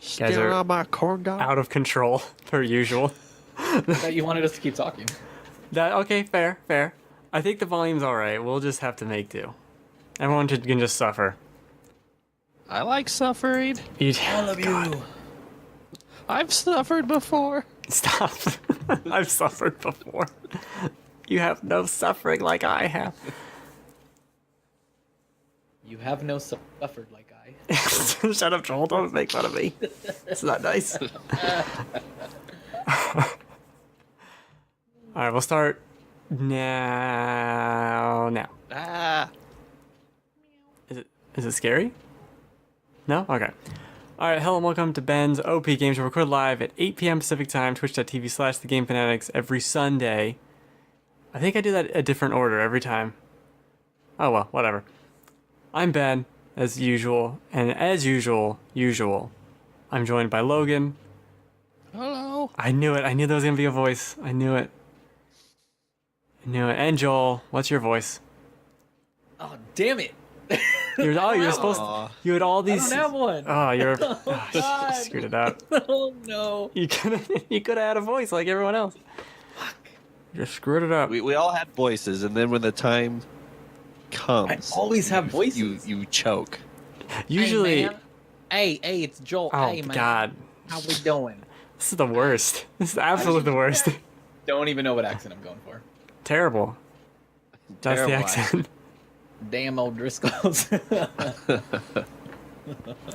guys Stealing are all my corn dog. out of control per usual. That you wanted us to keep talking. Okay, fair. I think the volume's all right. We'll just have to make do. Everyone can just suffer. I like suffering. All of you. I've suffered before. Stop. I've suffered before. You have no suffering like I have. You have no suffered like I. Shut up, Joel. Don't make fun of me. It's not nice. Alright, we'll start now. Ah. Is it scary? No? Okay. Alright, hello and welcome to Ben's OP Games. We record live at 8 p.m. Pacific Time, twitch.tv/TheGameFanatics every Sunday. I think I do that a different order every time. Oh well, whatever. I'm Ben, as usual, and as usual, I'm joined by Logan. Hello. I knew it. I knew there was going to be a voice. I knew it. And Joel, what's your voice? Oh, damn it. You're supposed to. You had all these. I don't have one. Oh, you're. God. You screwed it up. Oh, no. You could have had a voice like everyone else. Fuck. You just screwed it up. We all had voices, and then when the time comes, I always have voices. You choke. Usually. Hey, man. Hey, it's Joel. Oh Hey, man. God. How we doing? This is the worst. This is absolutely the worst. Don't even know what accent I'm going for. Terrible. That's the Terrible accent. Damn old Driscolls.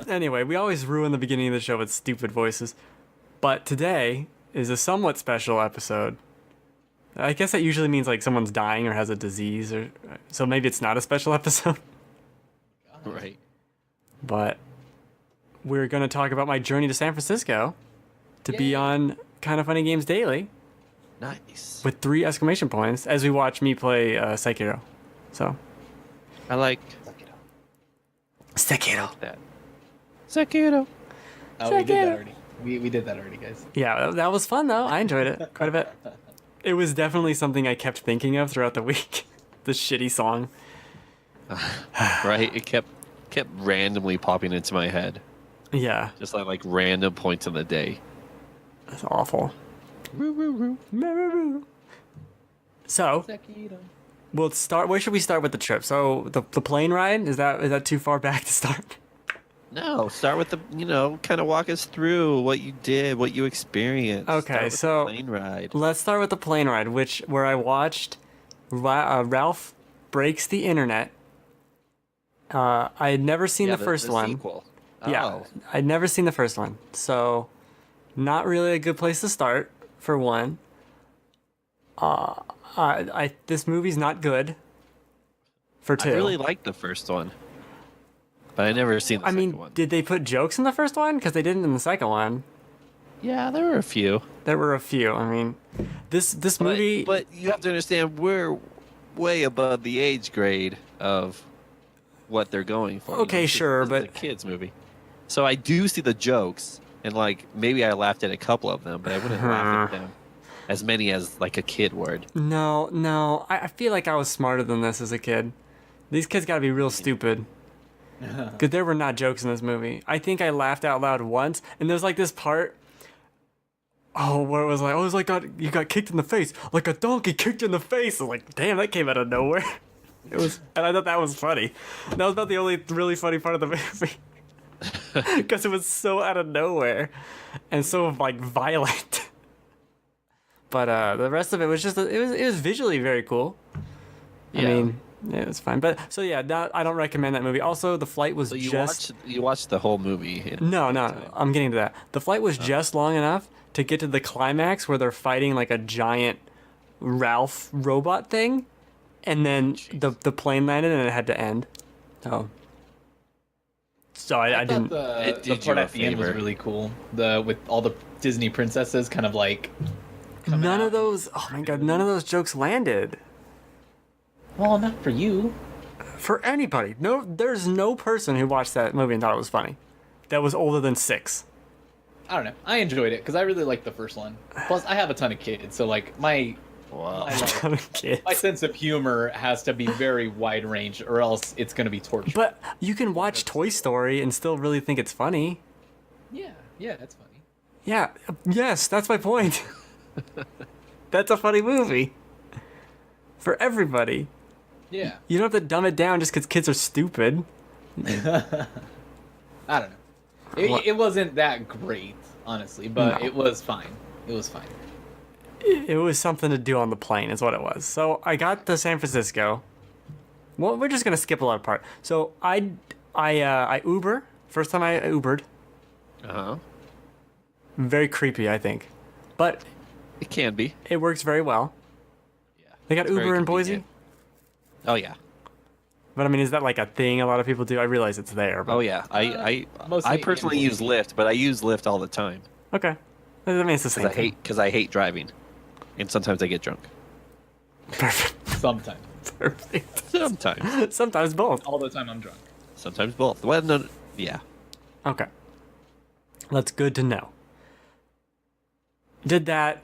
Anyway, we always ruin the beginning of the show with stupid voices. But today is a somewhat special episode. I guess that usually means like someone's dying or has a disease, or so maybe it's not a special episode. Right. But we're going to talk about my journey to San Francisco to be Yay. on Kind of Funny Games Daily Nice. with 3 exclamation points as we watch me play Sekiro. So, I like Sekiro. that. Sekiro. Oh, we did that already. We did that already, guys. Yeah, that was fun though. I enjoyed it quite a bit. It was definitely something I kept thinking of throughout the week. The shitty song. Right. It kept randomly popping into my head, Yeah, just like random points in the day. that's awful. So, Sekiro. we'll start. Where should we start with the trip? So, the plane ride, is that too far back to start? No, start with the kind of walk us through what you did, what you experienced. Okay, Start with so- the plane ride. Let's start with the plane ride, where I watched Ralph Breaks the Internet. I had never seen the first one. Sequel. Yeah, Oh. I'd never seen the first one, so not really a good place to start. For one, this movie's not good. For two, I really liked the first one, but I never seen the second one. did they put jokes in the first one? Because they didn't in the second one. Yeah, there were a few. There were a few. I mean, this movie. But you have to understand, we're way above the age grade of what they're going for. Okay, sure, this is but- a kids movie. So I do see the jokes, and maybe I laughed at a couple of them, but I wouldn't laugh at them as many as like a kid would. No, I feel like I was smarter than this as a kid. These kids got to be real stupid. Because there were not jokes in this movie. I think I laughed out loud once, and there's like this part. Oh, where it was like, you got kicked in the face, like a donkey kicked you in the face. I was like, damn, that came out of nowhere. And I thought that was funny. That was about the only really funny part of the movie. Because it was so out of nowhere, and so like violent. But the rest of it was just it was visually very cool. I Yeah. mean, it was fine. But so yeah, I don't recommend that movie. Also, the flight was So you just watched the whole movie. no, I'm getting to that. The flight was just long enough to get to the climax where they're fighting like a giant Ralph robot thing, and then the plane landed and it had to end. So I didn't. It The did part you a at the end was favor. really cool. With all the Disney princesses kind of like. coming None out. of those. Oh my god! None of those jokes landed Well, not for you. for anybody. No, there's no person who watched that movie and thought it was funny. That was older than 6. I don't know. I enjoyed it because I really liked the first one. Plus, I have a ton of kids, so like my Wow. Kids. my sense of humor has to be very wide range, or else it's going to be torture. But you can watch Toy Story and still really think it's funny. Yeah, Yeah, that's funny. Yeah, yes, that's my point. That's a funny movie. For everybody. Yeah. You don't have to dumb it down just because kids are stupid. I don't know. What? It wasn't that great, honestly, but No. it was fine. It was fine. It was something to do on the plane, is what it was. So I got to San Francisco. Well, we're just gonna skip a lot of part. So I Uber. First time I Ubered. Uh-huh. Very creepy, I think, but It can be. it works very well. Yeah. They got It's very Uber in Boise. convenient. Oh yeah. But I mean, is that like a thing a lot of people do? I realize it's there. But... Oh yeah. I Mostly personally in use Lyft, but I use Lyft all the time Okay. I mean, it's the same thing. because I hate driving, and sometimes I get drunk. Perfect. Sometimes. Perfect. Sometimes. Sometimes both. All the time I'm drunk. Sometimes both. Well, no, yeah. Okay. That's good to know. Did that.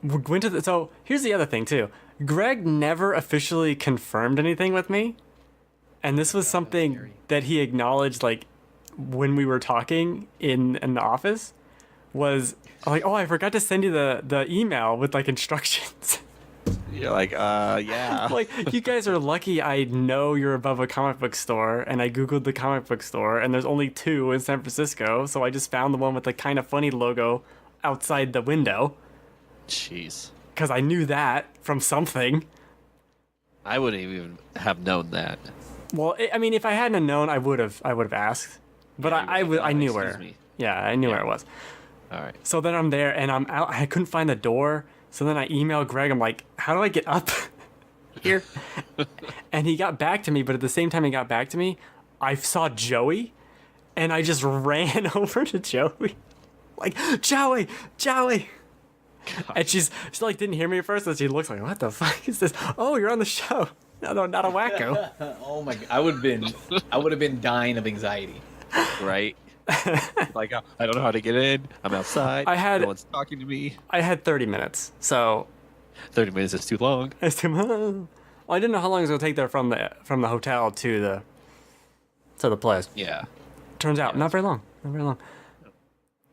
Went to the, so here's the other thing, too. Greg never officially confirmed anything with me. And this was something scary. that he acknowledged, like, when we were talking in the office. Was like, oh, I forgot to send you the email with, like, instructions. You're like, yeah. Like, you guys are lucky I know you're above a comic book store, and I Googled the comic book store, and there's only 2 in San Francisco, so I just found the one with the kind of funny logo outside the window, Jeez. because I knew that from something. I wouldn't even have known that. Well, I mean, if I hadn't known, I would have asked, but Yeah, you would've I knew gone, where. "Excuse me." Yeah, I knew where it was. All right. So then I'm there, and I'm out. I couldn't find the door, so then I emailed Greg. I'm like, how do I get up here? And he got back to me, but at the same time he got back to me, I saw Joey, and I just ran over to Joey, like, Joey. And she like didn't hear me at first, and she looks like, what the fuck is this? Oh, you're on the show. No, not a wacko. Oh my god. I would have been dying of anxiety. Right. Like, I don't know how to get in. I'm outside. No one's talking to me. I had 30 minutes, so 30 minutes is too long. it's too much. Well, I didn't know how long it was gonna take there from the hotel to the place. Yeah. Turns out, not very long. Not very long.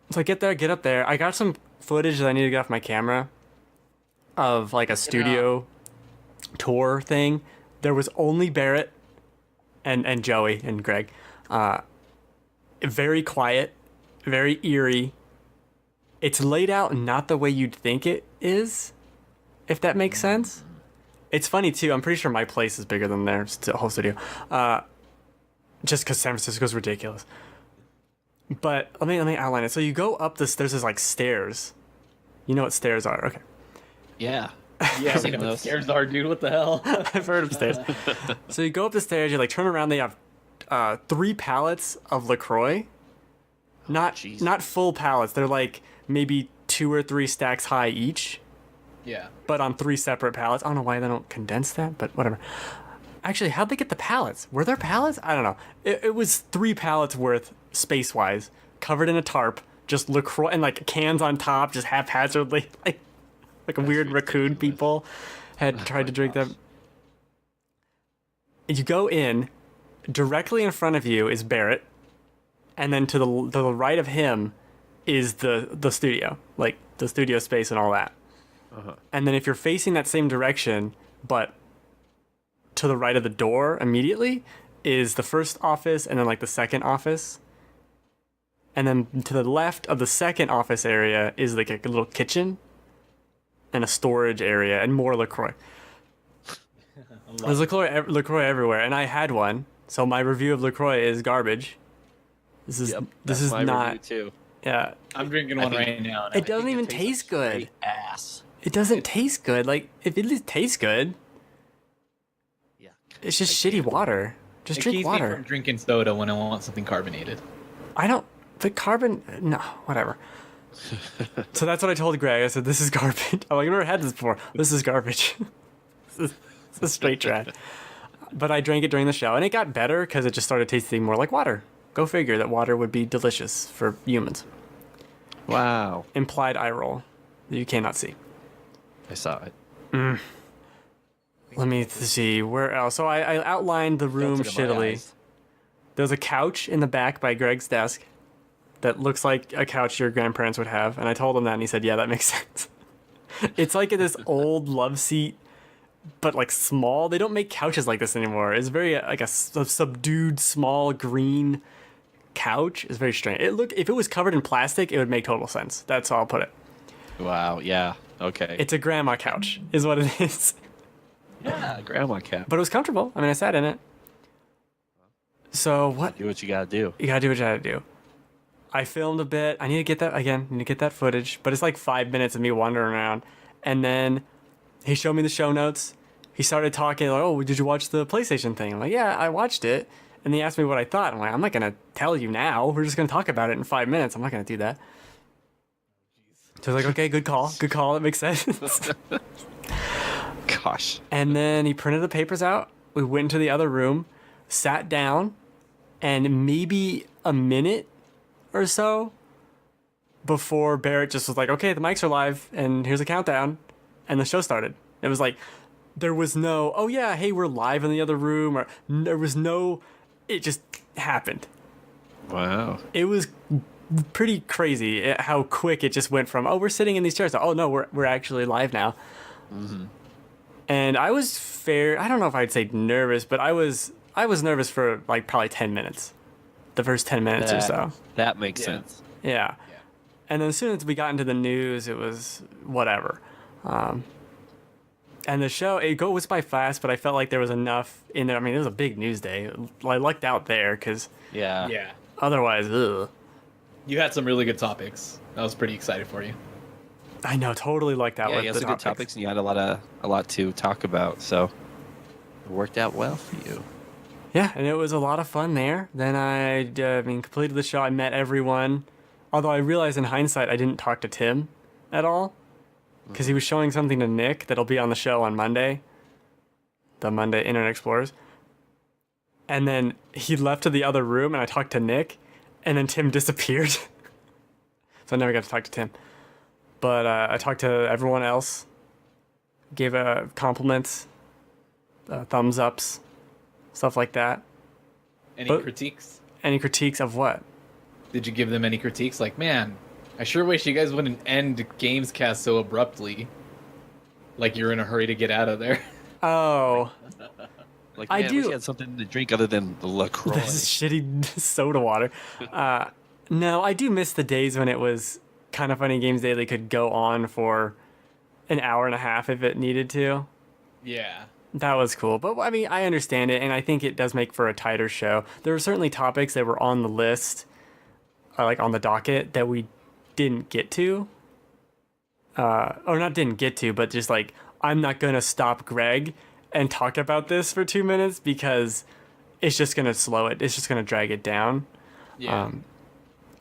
So I get up there. I got some footage that I need to get off my camera of like a studio tour thing. There was only Barrett and Joey and Greg. Very quiet, very eerie. It's laid out not the way you'd think it is, if that makes sense. It's funny too. I'm pretty sure my place is bigger than their whole studio. Just because San Francisco's ridiculous. But let me outline it. So you go up this. There's this like stairs. You know what stairs are? Okay. Yeah. Yeah, we Seen know what those. stairs are, dude. What the hell? I've heard of stairs. So you go up the stairs. You like turn around. They have 3 pallets of LaCroix. Jeez. Not full pallets. They're like maybe 2 or 3 stacks high each, Yeah. but on 3 separate pallets. I don't know why they don't condense that, but whatever. Actually, how'd they get the pallets? Were there pallets? I don't know. It was 3 pallets worth, space-wise, covered in a tarp, just LaCroix, and like cans on top, just haphazardly, like a weird raccoon people had tried to drink them. You go in, directly in front of you is Barrett, and then to the right of him is the studio, like the studio space and all that. Uh-huh. And then if you're facing that same direction, but to the right of the door immediately, is the first office and then like the second office. And then to the left of the second office area is like a little kitchen and a storage area and more LaCroix. There's LaCroix everywhere, and I had one. So my review of LaCroix is garbage. This is That's my not. review too. Yeah, I'm drinking one right now. and it I doesn't think even tastes taste good. Straight ass. It doesn't taste good. Like if it at least tastes good, Yeah. it's just shitty water. Just It drink keeps me water. from drinking soda when I want something carbonated. I don't. But carbon. No, whatever. So that's what I told Greg. I said, "This is garbage." I'm like, "I've never had this before. This is garbage. This is straight trash." But I drank it during the show, and it got better because it just started tasting more like water. Go figure that water would be delicious for humans. Wow. Implied eye roll that you cannot see. I saw it. Let me see where else. So I outlined the room Melted in my shittily. eyes. There's a couch in the back by Greg's desk. that looks like a couch your grandparents would have. And I told him that, and he said, yeah, that makes sense. It's like this old love seat, but like small. They don't make couches like this anymore. It's very like a subdued, small green couch. It's very strange. If it was covered in plastic, it would make total sense. That's how I'll put it. Wow. Yeah. Okay. It's a grandma couch, is what it is. Yeah, grandma cat. But it was comfortable. I mean, I sat in it. So what? Do what you gotta do. You gotta do what you gotta do. I filmed a bit. I need to get that again. Need to get that footage. But it's like 5 minutes of me wandering around, and then he showed me the show notes. He started talking like, "Oh, did you watch the PlayStation thing?" I'm like, "Yeah, I watched it." And he asked me what I thought. I'm like, "I'm not gonna tell you now. We're just gonna talk about it in 5 minutes. I'm not gonna do that." So I was like, "Okay, good call. Good call. It makes sense." Gosh. And then he printed the papers out. We went into the other room, sat down, and maybe a minute or so before Barrett just was like, "Okay, the mics are live, and here's a countdown," and the show started. It was like, there was no, "Oh yeah, hey, we're live in the other room," or there was no, it just happened. Wow. It was pretty crazy how quick it just went from, "Oh, we're sitting in these chairs," to, "Oh no, we're actually live now." Mm-hmm. And I was I don't know if I'd say nervous, but I was nervous for like probably 10 minutes. The first 10 minutes or so. That makes sense. Yeah. And then as soon as we got into the news, it was whatever. And the show, it goes by fast, but I felt like there was enough in there. I mean, it was a big news day. I lucked out there because Yeah. otherwise, ugh. You had some really good topics. I was pretty excited for you. I know, totally lucked out Yeah, with you had the some good topics, and you had a lot to talk about. So it worked out well for you. Yeah, and it was a lot of fun there. Then I completed the show. I met everyone. Although I realized in hindsight I didn't talk to Tim at all because he was showing something to Nick that'll be on the show on Monday. The Monday Internet Explorers. And then he left to the other room, and I talked to Nick, and then Tim disappeared. So I never got to talk to Tim. But I talked to everyone else, gave compliments, thumbs ups, stuff like that. Any critiques? Any critiques of what? Did you give them any critiques? Like, man, I sure wish you guys wouldn't end Gamescast so abruptly. Like you're in a hurry to get out of there. Oh. Like, I man, do. wish you had something to drink other than the LaCroix. This shitty soda water. No, I do miss the days when it was Kind of Funny Games Daily could go on for an hour and a half if it needed to. Yeah. That was cool. But I mean, I understand it, and I think it does make for a tighter show. There were certainly topics that were on the list, like on the docket, that we didn't get to. Or not didn't get to, but just like, I'm not going to stop Greg and talk about this for 2 minutes because it's just going to slow it. It's just going to drag it down. Yeah.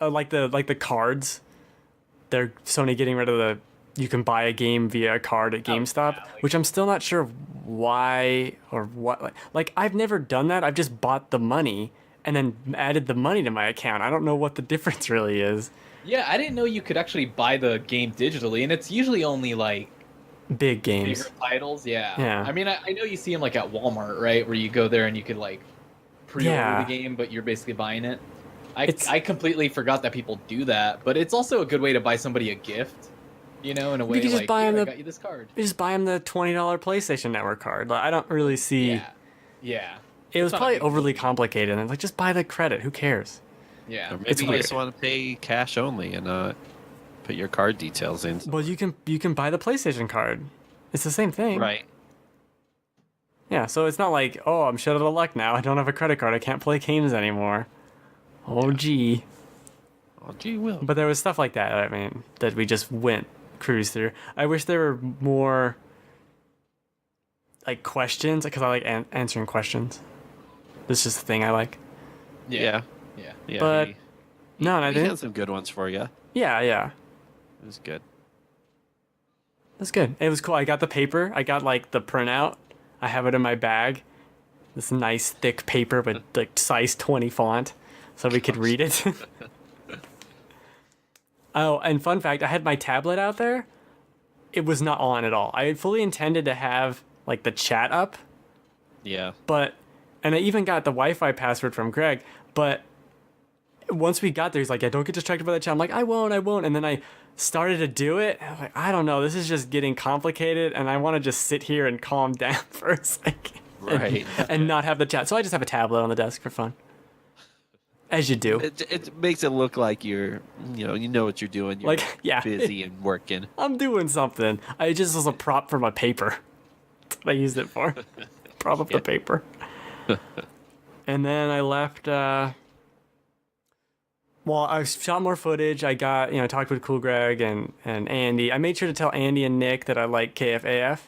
Like the cards. They're Sony getting rid of you can buy a game via a card at GameStop, which I'm still not sure why or what. Like I've never done that. I've just bought the money and then added the money to my account. I don't know what the difference really is. Yeah, I didn't know you could actually buy the game digitally, and it's usually only like Big games. bigger titles. Yeah. Yeah. I mean, I know you see them like at Walmart, right, where you go there and you could like pre-order the game, but you're basically buying it. I completely forgot that people do that, but it's also a good way to buy somebody a gift, you know, in a way. You can just like, buy "Here, them I got you this card. You just buy them the $20 PlayStation Network card. Like, I don't really see. Yeah. It was It's not a probably big overly deal. complicated. And like, just buy the credit. Who cares? Yeah. Or maybe It's you weird. just want to pay cash only and not put your card details in. Well, you can buy the PlayStation card. It's the same thing. Right. Yeah. So it's not like, oh, I'm shut out of luck now. I don't have a credit card. I can't play games anymore. Oh, gee. Oh, gee, will. But there was stuff like that. I mean, that we just cruised through. I wish there were more like questions because I like answering questions. This is just the thing I like. Yeah. But he no, and I had didn't. some good ones for you. Yeah. It was good. That's good. It was cool. I got the paper. I got like the printout. I have it in my bag. This nice thick paper with like size 20 font, so we could read it. Oh, and fun fact, I had my tablet out there. It was not on at all. I had fully intended to have like the chat up, Yeah. and I even got the Wi-Fi password from Greg, but once we got there, he's like, yeah, don't get distracted by that chat. I'm like, I won't. And then I started to do it. And I was like, I don't know. This is just getting complicated. And I want to just sit here and calm down for a second. Right. And not have the chat. So I just have a tablet on the desk for fun. As you do. It makes it look like you know what you're doing. You're Like, yeah. busy and working. I'm doing something. I just was a prop for my paper. That's what I used it for. Prop of the paper. And then I left. Well, I shot more footage. I got, talked with Cool Greg and Andy. I made sure to tell Andy and Nick that I like KFAF.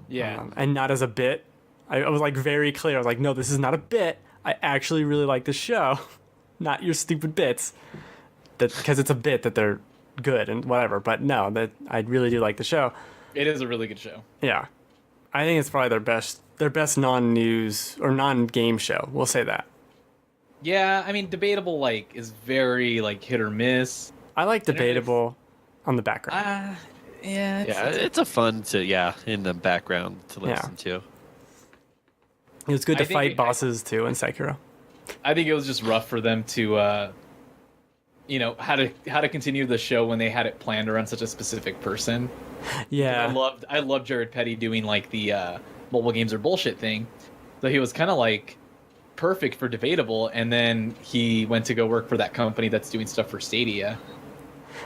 Yeah. And not as a bit. I was like very clear. I was like, no, this is not a bit. I actually really like the show. Not your stupid bits. Because it's a bit that they're good and whatever. But no, that I really do like the show. It is a really good show. Yeah. I think it's probably their best non-news or non-game show. We'll say that. Yeah, I mean, Debatable is very hit or miss. I like Debatable on the background. Yeah. It's a fun in the background to listen to. It was good to fight think bosses too in Sekiro. I think it was just rough for them to, how to continue the show when they had it planned around such a specific person. Yeah. I loved Jared Petty doing the mobile games are bullshit thing. So he was kind of perfect for Debatable, and then he went to go work for that company that's doing stuff for Stadia.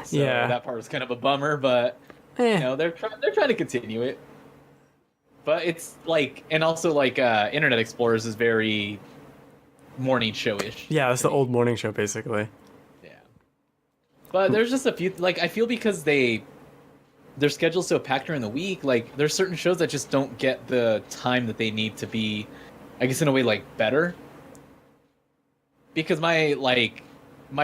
So that part was kind of a bummer, but they're trying to continue it. But it's and also Internet Explorers is very morning show-ish. Yeah, it's the old morning show basically. Yeah. But there's just a few I feel because their schedule's so packed during the week, there's certain shows that just don't get the time that they need to be, I guess in a way better. Because my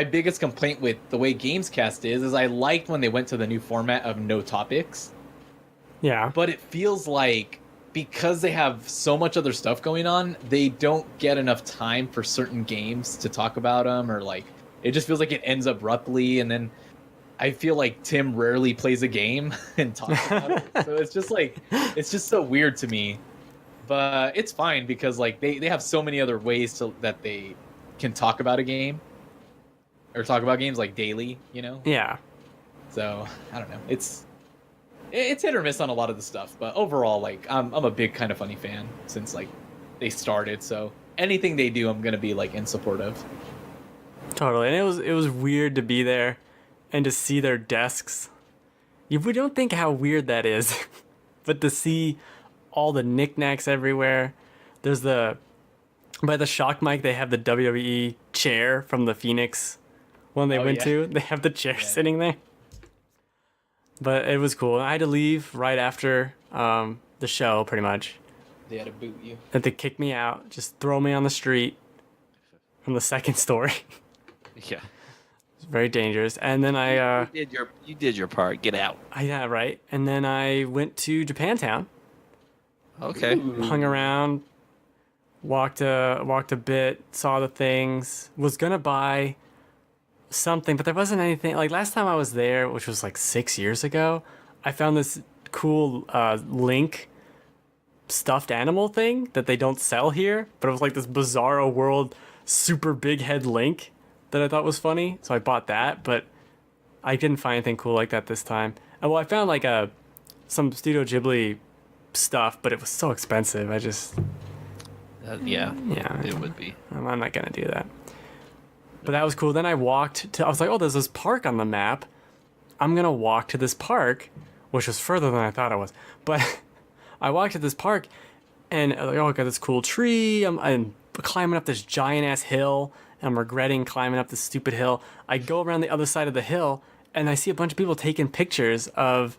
biggest complaint with the way Gamescast is I liked when they went to the new format of no topics. Yeah. But it feels because they have so much other stuff going on, they don't get enough time for certain games to talk about them, or it just feels like it ends abruptly, and then I feel like Tim rarely plays a game and talks about it. So it's just so weird to me. But it's fine because they have so many other ways that they can talk about a game or talk about games daily, Yeah. So I don't know. It's hit or miss on a lot of the stuff, but overall, I'm a big Kind of Funny fan since they started. So anything they do, I'm gonna be in support of. Totally, and it was weird to be there, and to see their desks. We don't think how weird that is, but to see all the knickknacks everywhere. There's by the shock mic, they have the WWE chair from the Phoenix one they went to. They have the chair sitting there. But it was cool. I had to leave right after the show, pretty much. They had to boot you. And they kicked me out, just throw me on the street from the second story. Yeah. It's very dangerous. And then you did your part. Get out. Yeah, right. And then I went to Japantown. Okay. Hung around, walked a bit, saw the things. Was gonna buy something, but there wasn't anything. Last time I was there, which was 6 years ago, I found this cool Link stuffed animal thing that they don't sell here, but it was this Bizarro World super big head Link that I thought was funny, so I bought that, but I didn't find anything cool like that this time. And well, I found some Studio Ghibli stuff, but it was so expensive. I just yeah, it would be. I'm not gonna do that. But that was cool. Then I was like, oh, there's this park on the map. I'm gonna walk to this park, which was further than I thought it was. But I walked to this park, and I got this cool tree. I'm climbing up this giant ass hill. And I'm regretting climbing up this stupid hill. I go around the other side of the hill, and I see a bunch of people taking pictures of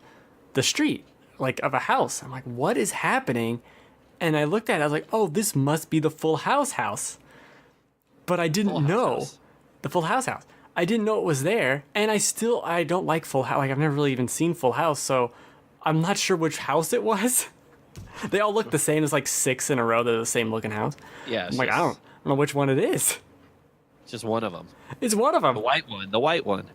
the street, of a house. I'm like, what is happening? And I looked at it. I was like, oh, this must be the Full House house. But I didn't know. The Full House house. I didn't know it was there, and I don't like Full House. I've never really even seen Full House, so I'm not sure which house it was. They all look the same. There's 6 in a row. They're the same looking house. Yeah. I'm I don't know which one it is. It's just one of them. It's one of them. The white one.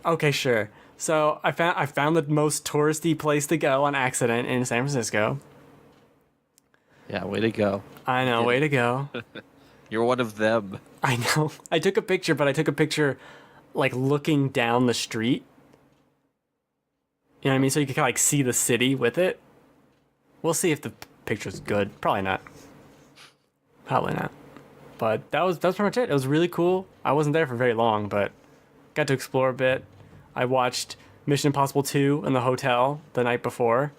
Okay, sure. So I found the most touristy place to go on accident in San Francisco. Yeah, way to go. I know, way to go. You're one of them. I know. I took a picture, but I took a picture like looking down the street. You know what I mean? So you can kind of like see the city with it. We'll see if the picture's good. Probably not. Probably not. But that was pretty much it. It was really cool. I wasn't there for very long, but got to explore a bit. I watched Mission Impossible 2 in the hotel the night before,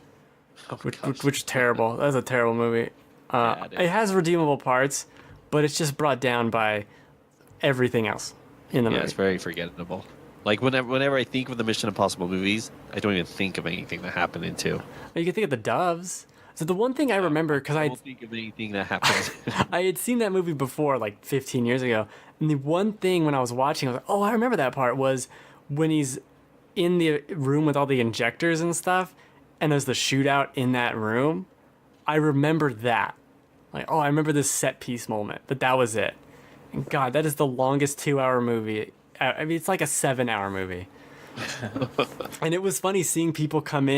which was terrible. That was a terrible movie. It has redeemable parts, but it's just brought down by everything else in the movie. Yeah, it's very forgettable. Like whenever I think of the Mission Impossible movies, I don't even think of anything that happened in 2. You can think of the doves. So the one thing I remember, because I don't think of anything that happened. I had seen that movie before, like 15 years ago, and the one thing when I was watching, I was like, oh, I remember that part, was when he's in the room with all the injectors and stuff, and there's the shootout in that room. I remember that. Like, oh, I remember this set piece moment, but that was it. And God, that is the longest 2-hour movie. I mean, it's like a 7-hour movie. And it was funny seeing people come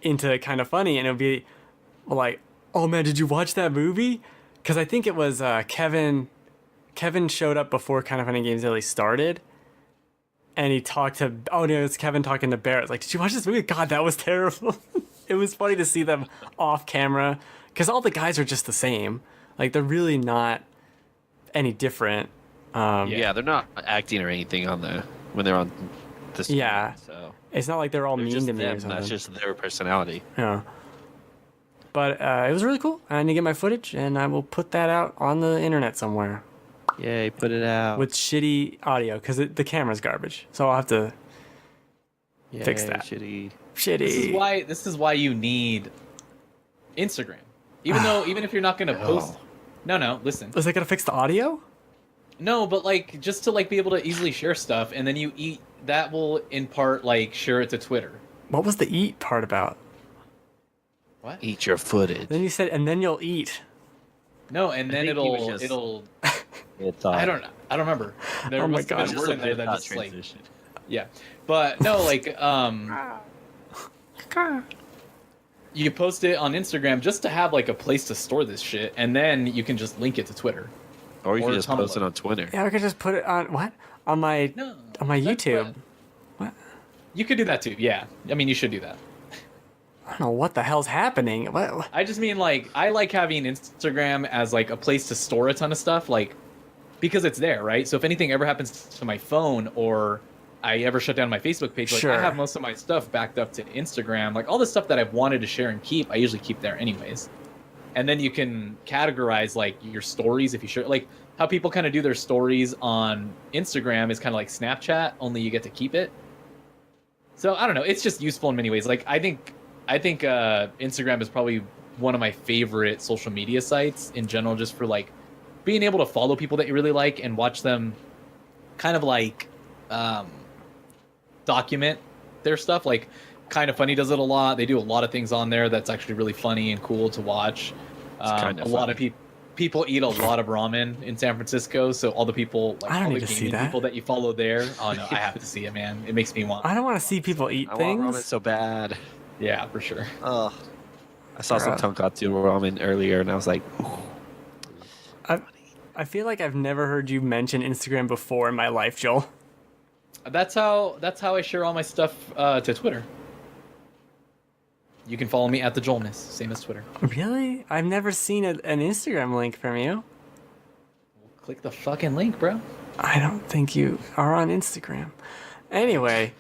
into kind of funny, and it would be like, oh man, did you watch that movie? Because I think it was Kevin showed up before Kind of Funny Games really started, and he talked to, oh no, it's Kevin talking to Barrett. Like, did you watch this movie? God, that was terrible. It was funny to see them off camera, because all the guys are just the same. Like, they're really not any different. Yeah, they're not acting or anything when they're on the screen. Yeah. So It's not like they're all they're mean just to me or them, something. that's just their personality. Yeah. But it was really cool. I need to get my footage, and I will put that out on the internet somewhere Yay, put it out. with shitty audio, because the camera's garbage. So I'll have to fix Yay, that. Shitty. Shitty. This is why you need Instagram. Even if you're not gonna post. No, listen. Was I gonna fix the audio? No, but like just to like be able to easily share stuff, and then that will in part like share it to Twitter. What was the eat part about? What? Eat your footage. Then you said, and then you'll eat. No, and then think he was just- it'll. It's, I don't remember. There Oh my must have God. been a word in there that just like transition. yeah, but no, like you post it on Instagram just to have like a place to store this shit, and then you can just link it to Twitter. Or you Or can just post Tumblr. it on Twitter. Yeah, I could just put it on what? On my No, on my that's YouTube. what- You could do that too. Yeah, I mean you should do that. I don't know what the hell's happening. What? I just mean like I like having Instagram as like a place to store a ton of stuff, like because it's there, right? So if anything ever happens to my phone or I ever shut down my Facebook page, like Sure. I have most of my stuff backed up to Instagram. Like all the stuff that I've wanted to share and keep, I usually keep there anyways. And then you can categorize like your stories if you share, like how people kind of do their stories on Instagram is kind of like Snapchat, only you get to keep it. So I don't know, it's just useful in many ways. Like I think Instagram is probably one of my favorite social media sites in general, just for like being able to follow people that you really like and watch them kind of like document their stuff. Like Kind of Funny does it a lot. They do a lot of things on there that's actually really funny and cool to watch. Kinda A lot of funny. people eat a lot of ramen in San Francisco, so all the people, like I don't all need the to see gaming that. people that you follow there, oh no, I have to see it, man. It makes me want. I don't want to see people eat I want ramen things. so bad. Yeah, for sure. Ugh. I saw some Bruh. tonkatsu ramen earlier, and I was like, I feel like I've never heard you mention Instagram before in my life, Joel. That's how I share all my stuff to Twitter. You can follow me at the Joelness, same as Twitter. Really? I've never seen an Instagram link from you. Click the fucking link, bro. I don't think you are on Instagram. Anyway.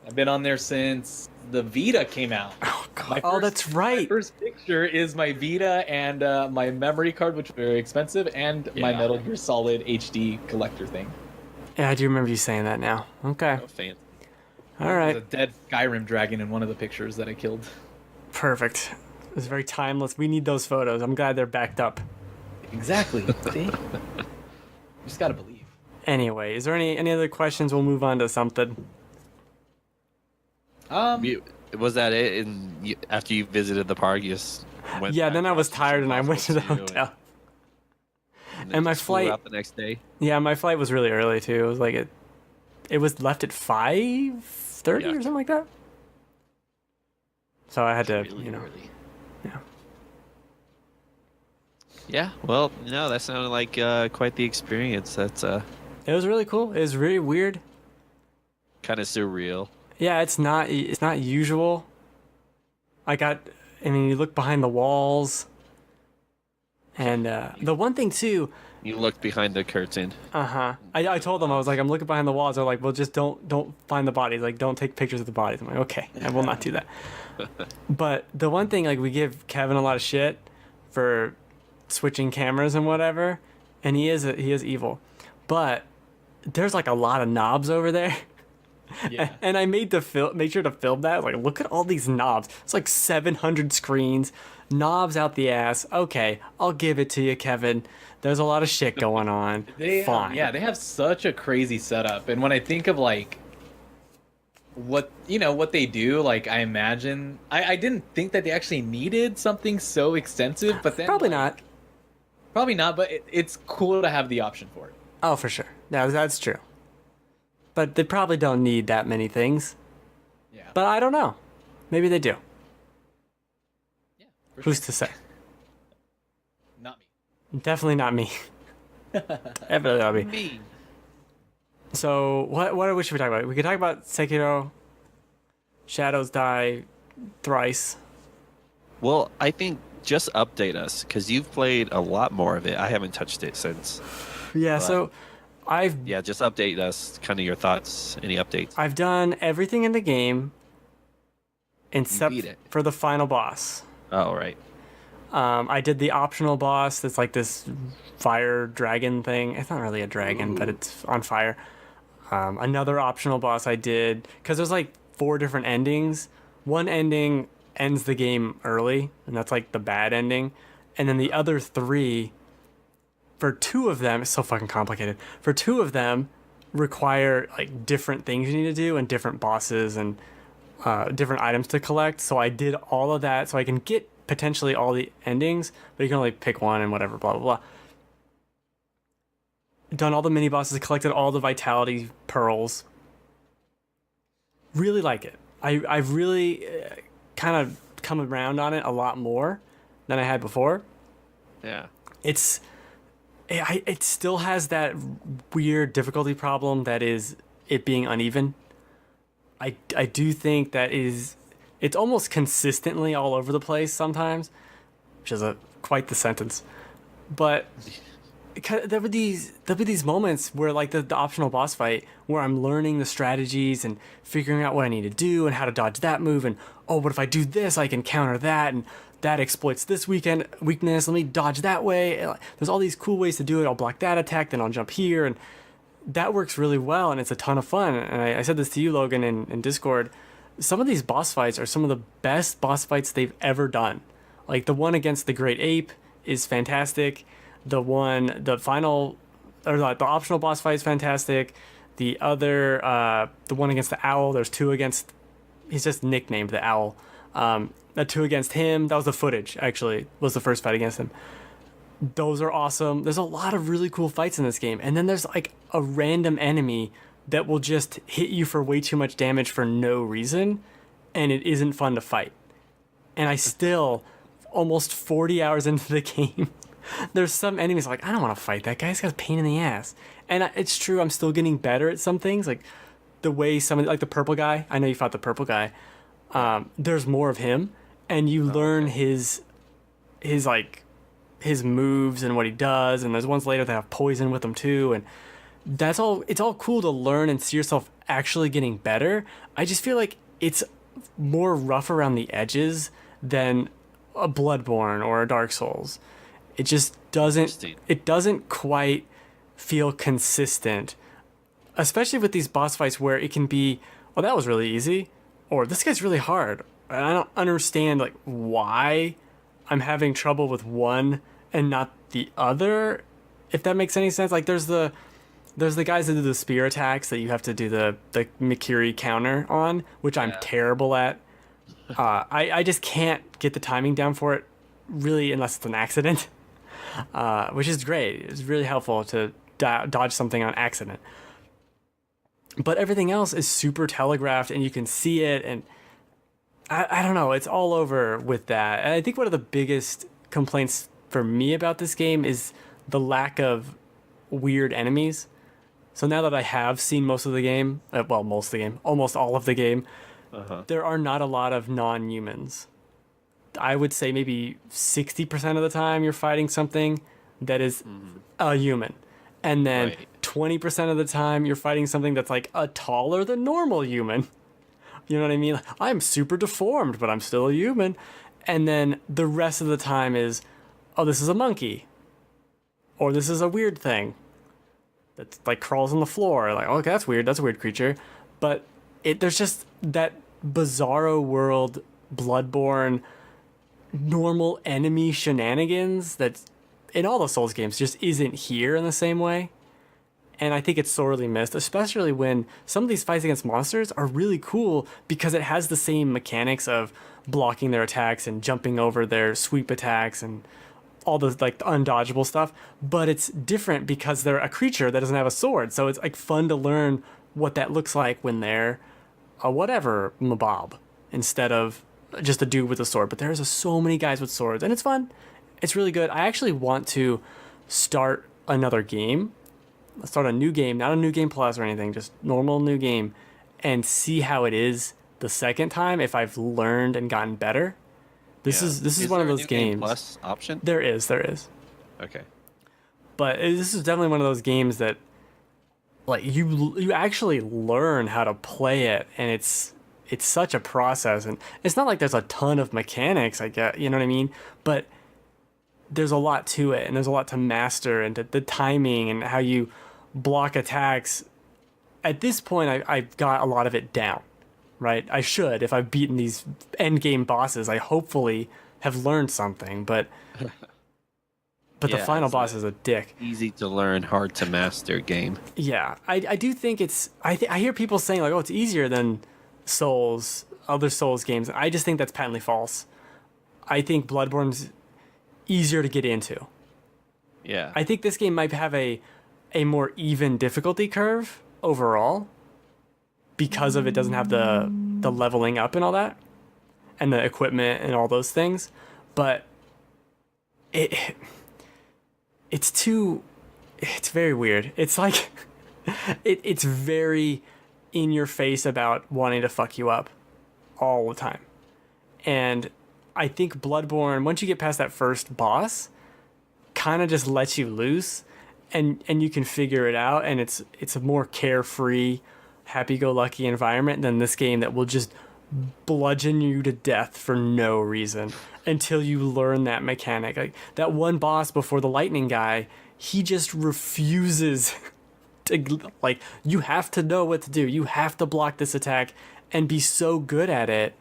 I've been on there since the Vita came out. Oh, God. My Oh, first- that's My right. first picture is my Vita and my memory card, which is very expensive, and my Yeah. Metal Gear Solid HD collector thing. Yeah, I do remember you saying that now. Okay. oh, fan. All There's right. a dead Skyrim dragon in one of the pictures that I killed. Perfect. It was very timeless. We need those photos. I'm glad they're backed up. Exactly. See? You just gotta believe. Anyway, is there any other questions? We'll move on to something. Was that it? After you visited the park, you just went Yeah, back then I to was watch tired and I went to the Impossible 2 hotel. then And my just flew flight- out the next day. Yeah, my flight was really early too. It was like it was left at 5:30 Yeah. or something like that. So I had to, Really you know. early. Yeah. Yeah. Well, no, that sounded like quite the experience. That's It was really cool. It was really weird. kind of surreal. Yeah, it's not usual. I mean, you look behind the walls, and the one thing too. You looked behind the curtain. I told them, I was like, I'm looking behind the walls. They're like, well, just don't find the bodies. Like, don't take pictures of the bodies. I'm like, okay, I will not do that. But the one thing, like, we give Kevin a lot of shit for switching cameras and whatever, and he is evil. But there's like a lot of knobs over there. Yeah. And I made sure to film that. Like, look at all these knobs. It's like 700 screens, knobs out the ass. Okay, I'll give it to you, Kevin. There's a lot of shit going on. Fine. Yeah, they have such a crazy setup. And when I think of like what they do, like I imagine I didn't think that they actually needed something so extensive, but then Probably like, not. Probably not, but it's cool to have the option for it. Oh, for sure. Yeah, that's true. But they probably don't need that many things. Yeah. But I don't know. Maybe they do. Yeah. For Who's sure. to say? Not me. Definitely not me. Definitely not me. Me. So, what should we talk about? We could talk about Sekiro, Shadows Die Thrice. Well, I think just update us because you've played a lot more of it. I haven't touched it since. Yeah, But- so Yeah, just update us. Kind of your thoughts. Any updates? I've done everything in the game except beat it. for the final boss. Oh, right. I did the optional boss that's like this fire dragon thing. It's not really a dragon, but it's on fire. Another optional boss I did, because there's like 4 different endings. One ending ends the game early, and that's like the bad ending. And then the other 3, for 2 of them, it's so fucking complicated. For 2 of them, require like different things you need to do and different bosses and different items to collect. So I did all of that so I can get potentially all the endings, but you can only pick one and whatever, blah, blah, blah. Done all the mini bosses, collected all the vitality pearls. Really like it. I've really kind of come around on it a lot more than I had before. Yeah. It still has that weird difficulty problem that is it being uneven. I do think that it's almost consistently all over the place sometimes, which is quite the sentence. But there'll be these moments where like the optional boss fight where I'm learning the strategies and figuring out what I need to do and how to dodge that move, and oh, what if I do this, I can counter that, and that exploits this weakness, let me dodge that way. There's all these cool ways to do it. I'll block that attack, then I'll jump here, and that works really well, and it's a ton of fun. And I said this to you, Logan, in Discord. Some of these boss fights are some of the best boss fights they've ever done. Like the one against the Great Ape is fantastic. The optional boss fight is fantastic. The one against the owl, there's 2 against, he's just nicknamed the owl. The 2 against him, that was the footage, actually, was the first fight against him. Those are awesome. There's a lot of really cool fights in this game. And then there's like a random enemy that will just hit you for way too much damage for no reason, and it isn't fun to fight. And I still, almost 40 hours into the game, there's some enemies like, I don't want to fight that guy. This guy's a pain in the ass. And it's true, I'm still getting better at some things. Like the way like the purple guy, I know you fought the purple guy. There's more of him, and you learn his moves and what he does, and there's ones later that have poison with them too, and it's all cool to learn and see yourself actually getting better. I just feel like it's more rough around the edges than a Bloodborne or a Dark Souls. It just doesn't quite feel consistent, especially with these boss fights where it can be, oh, that was really easy, or this guy's really hard, and I don't understand like why I'm having trouble with one and not the other, if that makes any sense. Like there's the guys that do the spear attacks that you have to do the Mikiri counter on, which I'm terrible at. I just can't get the timing down for it, really, unless it's an accident, which is great. It's really helpful to dodge something on accident. But everything else is super telegraphed, and you can see it, and I don't know, it's all over with that. And I think one of the biggest complaints for me about this game is the lack of weird enemies. So now that I have seen most of the game, almost all of the game, there are not a lot of non-humans. I would say maybe 60% of the time you're fighting something that is a human. And then 20% of the time you're fighting something that's like a taller than normal human. You know what I mean? Like, I'm super deformed, but I'm still a human. And then the rest of the time is, oh, this is a monkey. Or this is a weird thing that like crawls on the floor. Like, okay, that's weird. That's a weird creature. But there's just that bizarro world, Bloodborne, normal enemy shenanigans that in all the Souls games just isn't here in the same way. And I think it's sorely missed, especially when some of these fights against monsters are really cool because it has the same mechanics of blocking their attacks and jumping over their sweep attacks and all the like undodgeable stuff. But it's different because they're a creature that doesn't have a sword. So it's like fun to learn what that looks like when they're a whatever mabob instead of just a dude with a sword. But there's so many guys with swords and it's fun. It's really good. I actually want to start another game. Start a new game, not a new game plus or anything, just normal new game, and see how it is the second time if I've learned and gotten better. This is one of those games. Game plus option? There is. Okay. But this is definitely one of those games that like you actually learn how to play it, and it's such a process, and it's not like there's a ton of mechanics, I get, you know what I mean? But there's a lot to it, and there's a lot to master, and the timing and how you block attacks. At this point, I've got a lot of it down, right? I should, if I've beaten these end game bosses, I hopefully have learned something, but the final boss is a dick. Easy to learn, hard to master game. Yeah, I do think it's, I hear people saying like, oh, it's easier than other Souls games. I just think that's patently false. I think Bloodborne's easier to get into. Yeah. I think this game might have a more even difficulty curve overall because of it doesn't have the leveling up and all that and the equipment and all those things, but it's very weird. It's like it's very in your face about wanting to fuck you up all the time. And I think Bloodborne, once you get past that first boss, kind of just lets you loose and you can figure it out, and it's a more carefree, happy-go-lucky environment than this game that will just bludgeon you to death for no reason until you learn that mechanic. Like that one boss before the lightning guy, he just refuses to, like, you have to know what to do. You have to block this attack and be so good at it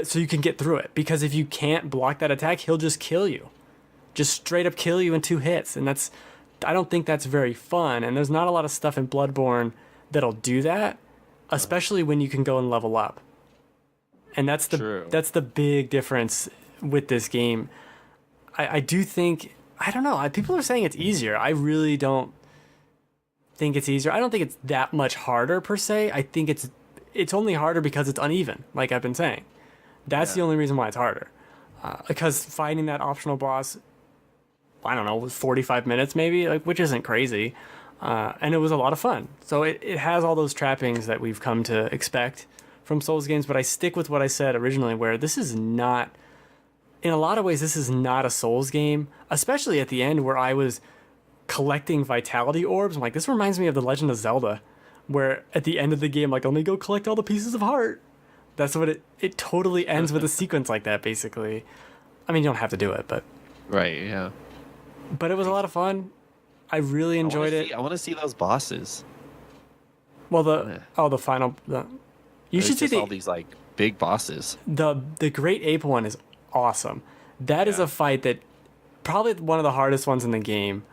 so you can get through it. Because if you can't block that attack, he'll just kill you. Just straight up kill you in 2 hits. And I don't think that's very fun. And there's not a lot of stuff in Bloodborne that'll do that, especially when you can go and level up. And that's the big difference with this game. I do think, I don't know, people are saying it's easier. I really don't think it's easier. I don't think it's that much harder per se. I think it's only harder because it's uneven, like I've been saying. That's the only reason why it's harder. Because fighting that optional boss, I don't know, 45 minutes maybe, like, which isn't crazy. And it was a lot of fun. So it has all those trappings that we've come to expect from Souls games, but I stick with what I said originally, where this is not, in a lot of ways, this is not a Souls game, especially at the end where I was collecting vitality orbs. I'm like, this reminds me of The Legend of Zelda, where at the end of the game, like, let me go collect all the pieces of heart. That's what it totally ends with a sequence like that, basically. I mean, you don't have to do it, but... Right, yeah. But it was a lot of fun. I really enjoyed it. I want to see those bosses. Well, the final... You should see all these, like, big bosses. The Great Ape one is awesome. That is a fight that... Probably one of the hardest ones in the game.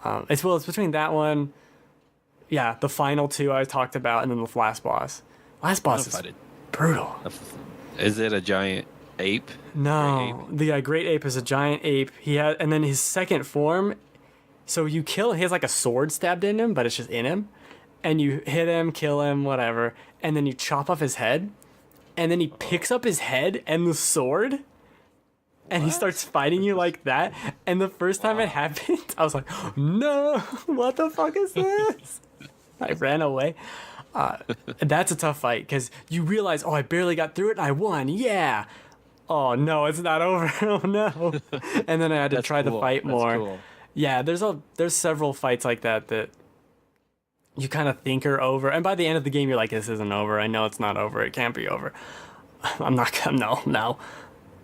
It's between that one... Yeah, the final 2 I talked about, and then the last boss. Last boss is brutal. Is it a giant ape? No, the Great Ape is a giant ape. And then his second form. So you kill him. He has like a sword stabbed in him, but it's just in him. And you hit him, kill him, whatever. And then you chop off his head. And then he picks up his head and the sword. And he starts fighting you like that. And the first time it happened, I was like, no, what the fuck is this? I ran away. That's a tough fight because you realize, oh, I barely got through it and I won. Yeah. Oh, no, it's not over. Oh, no. And then I had to try the fight more. Cool. Yeah, there's several fights like that you kind of think are over. And by the end of the game, you're like, this isn't over. I know it's not over. It can't be over. I'm not going to, no.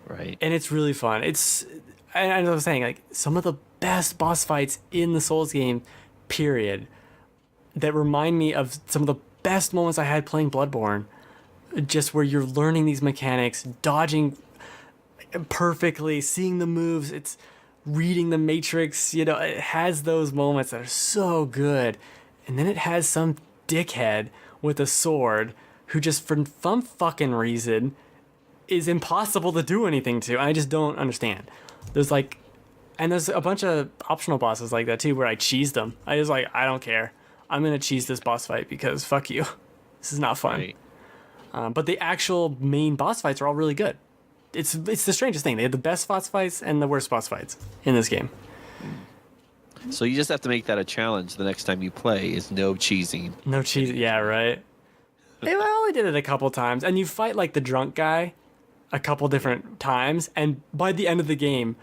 Right. And it's really fun. And I was saying, like, some of the best boss fights in the Souls game, period, that remind me of some of the best moments I had playing Bloodborne. Just where you're learning these mechanics, dodging perfectly, seeing the moves, it's reading the Matrix, it has those moments that are so good. And then it has some dickhead with a sword who just, for some fucking reason, is impossible to do anything to. I just don't understand. There's a bunch of optional bosses like that too, where I cheesed them. I was like, I don't care. I'm gonna cheese this boss fight because fuck you. This is not fun. Right. But the actual main boss fights are all really good. It's the strangest thing. They have the best boss fights and the worst boss fights in this game. So you just have to make that a challenge the next time you play is no cheesing. No cheesing, yeah, right. I only did it a couple times. And you fight like the drunk guy a couple different times. And by the end of the game,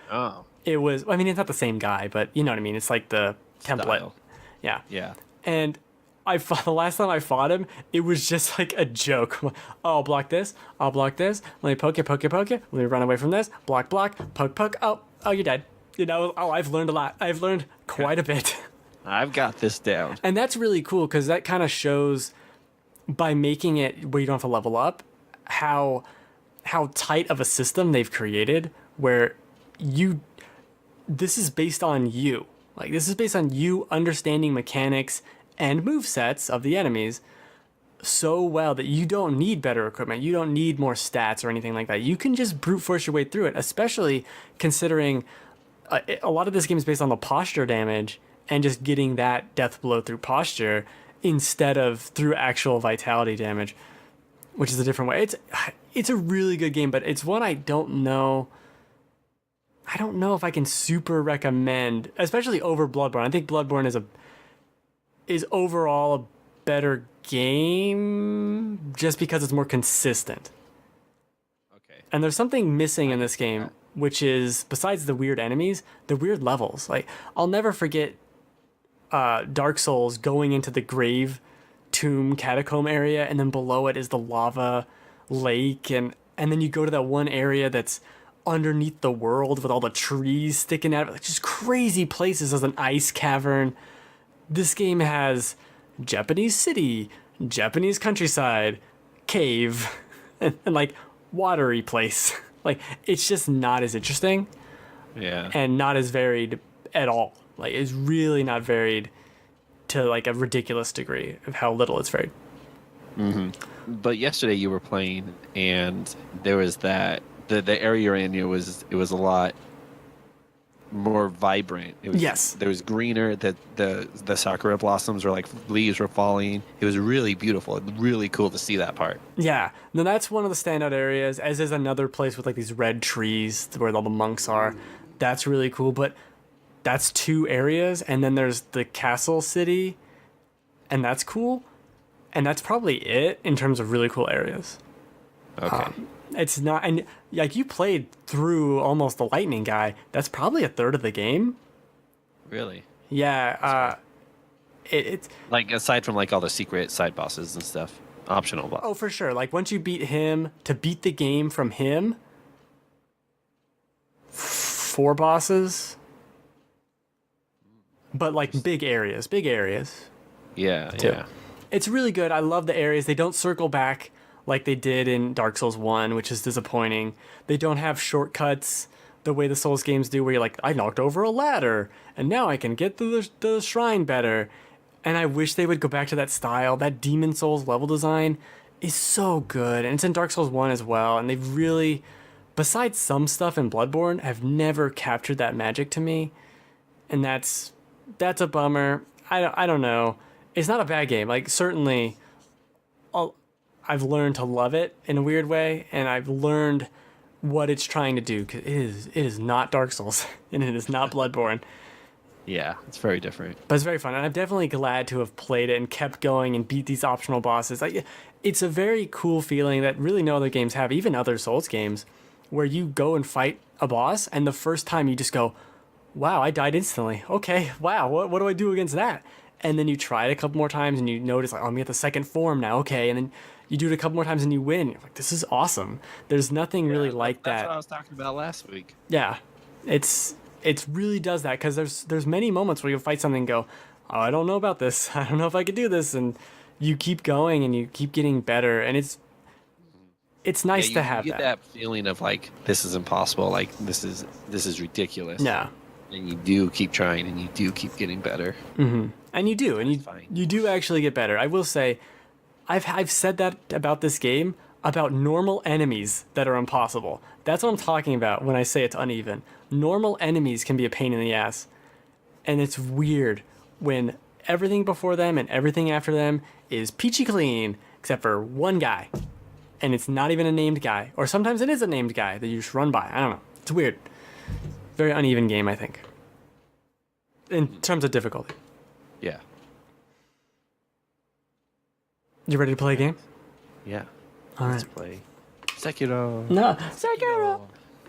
it was, I mean, it's not the same guy, but you know what I mean? It's like the template. Style. Yeah. Yeah. And the last time I fought him, it was just like a joke. Oh, I'll block this. I'll block this. Let me poke you. Let me run away from this. Block, poke. Oh, you're dead. I've learned a lot. I've learned quite a bit. I've got this down. And that's really cool because that kind of shows, by making it where you don't have to level up, how tight of a system they've created where this is based on you. Like, this is based on you understanding mechanics and movesets of the enemies so well that you don't need better equipment. You don't need more stats or anything like that. You can just brute force your way through it, especially considering a lot of this game is based on the posture damage and just getting that death blow through posture instead of through actual vitality damage, which is a different way. It's a really good game, but it's one I don't know if I can super recommend, especially over Bloodborne. I think Bloodborne is overall a better game just because it's more consistent. Okay. And there's something missing in this game, which is, besides the weird enemies, the weird levels. Like, I'll never forget Dark Souls going into the grave tomb catacomb area, and then below it is the lava lake, and then you go to that one area that's underneath the world with all the trees sticking out of it, like just crazy places. There's an ice cavern. This game has Japanese city, Japanese countryside, cave, and like watery place. Like, it's just not as interesting. Yeah. And not as varied at all. Like, it's really not varied to like a ridiculous degree of how little it's varied. Mm-hmm. But yesterday you were playing, and there was that the area you're in. It was a lot more vibrant. Yes. There was greener. The sakura blossoms were like leaves were falling. It was really beautiful. Really cool to see that part. Yeah. No, that's one of the standout areas, as is another place with like these red trees where all the monks are. That's really cool. But that's two areas, and then there's the castle city, and that's cool. And that's probably it in terms of really cool areas. Okay. It's not, and like you played through almost the lightning guy. That's probably a third of the game. Really? Yeah. It's like, aside from like all the secret side bosses and stuff, optional bosses. Oh, for sure. Like, once you beat him, to beat the game from him, 4 bosses. But like big areas. Yeah, too. yeah. It's really good. I love the areas. They don't circle back like they did in Dark Souls 1, which is disappointing. They don't have shortcuts the way the Souls games do, where you're like, I knocked over a ladder, and now I can get to the shrine better. And I wish they would go back to that style. That Demon Souls level design is so good. And it's in Dark Souls 1 as well. And they've really, besides some stuff in Bloodborne, have never captured that magic to me. And that's a bummer. I don't know. It's not a bad game. Like, certainly, I've learned to love it in a weird way, and I've learned what it's trying to do, 'cause it is not Dark Souls and it is not Bloodborne. Yeah, it's very different. But it's very fun, and I'm definitely glad to have played it and kept going and beat these optional bosses. Like, it's a very cool feeling that really no other games have, even other Souls games, where you go and fight a boss, and the first time you just go, wow, I died instantly. Okay, wow, what do I do against that? And then you try it a couple more times, and you notice, like, oh, I'm at the second form now, okay, and then you do it a couple more times, and you win. You're like, this is awesome. There's nothing really like that. That's what I was talking about last week. Yeah, it really does that, because there's many moments where you'll fight something and go, oh, I don't know about this. I don't know if I could do this. And you keep going and you keep getting better. And it's nice to have you get that feeling of like, this is impossible. Like this is ridiculous. Yeah. And you do keep trying and you do keep getting better. Mm-hmm. And you do. And you do actually get better. I will say, I've said that about this game, about normal enemies that are impossible. That's what I'm talking about when I say it's uneven. Normal enemies can be a pain in the ass. And it's weird when everything before them and everything after them is peachy clean, except for one guy. And it's not even a named guy. Or sometimes it is a named guy that you just run by. I don't know. It's weird. Very uneven game, I think. In terms of difficulty. Yeah. You ready to play a game? Yeah. All Let's right. play Sekiro. No. Sekiro.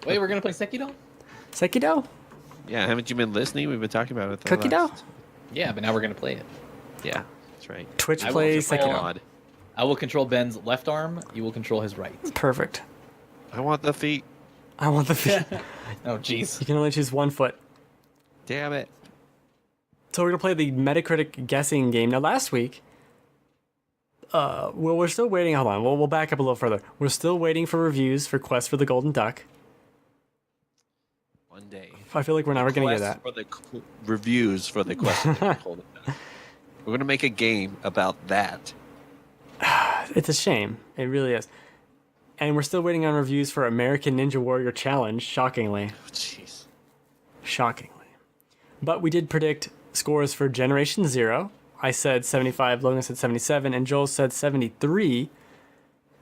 Wait, we're gonna play Sekiro? Sekiro? Yeah, haven't you been listening? We've been talking about it. Cookie dough? Yeah, but now we're gonna play it. Yeah, that's right. Twitch I will plays control- Sekiro. I will control Ben's left arm. You will control his right. Perfect. I want the feet. I want the feet. Oh, jeez. You can only choose one foot. Damn it. So we're gonna play the Metacritic guessing game. Now, last week, well, we're still waiting. Hold on, we'll back up a little further. We're still waiting for reviews for Quest for the Golden Duck. One day. I feel like we're never gonna get that. For the reviews for the question. We're gonna make a game about that. It's a shame. It really is. And we're still waiting on reviews for American Ninja Warrior Challenge. Shockingly. Jeez. Shockingly. But we did predict scores for Generation Zero. I said 75, Logan said 77, and Joel said 73.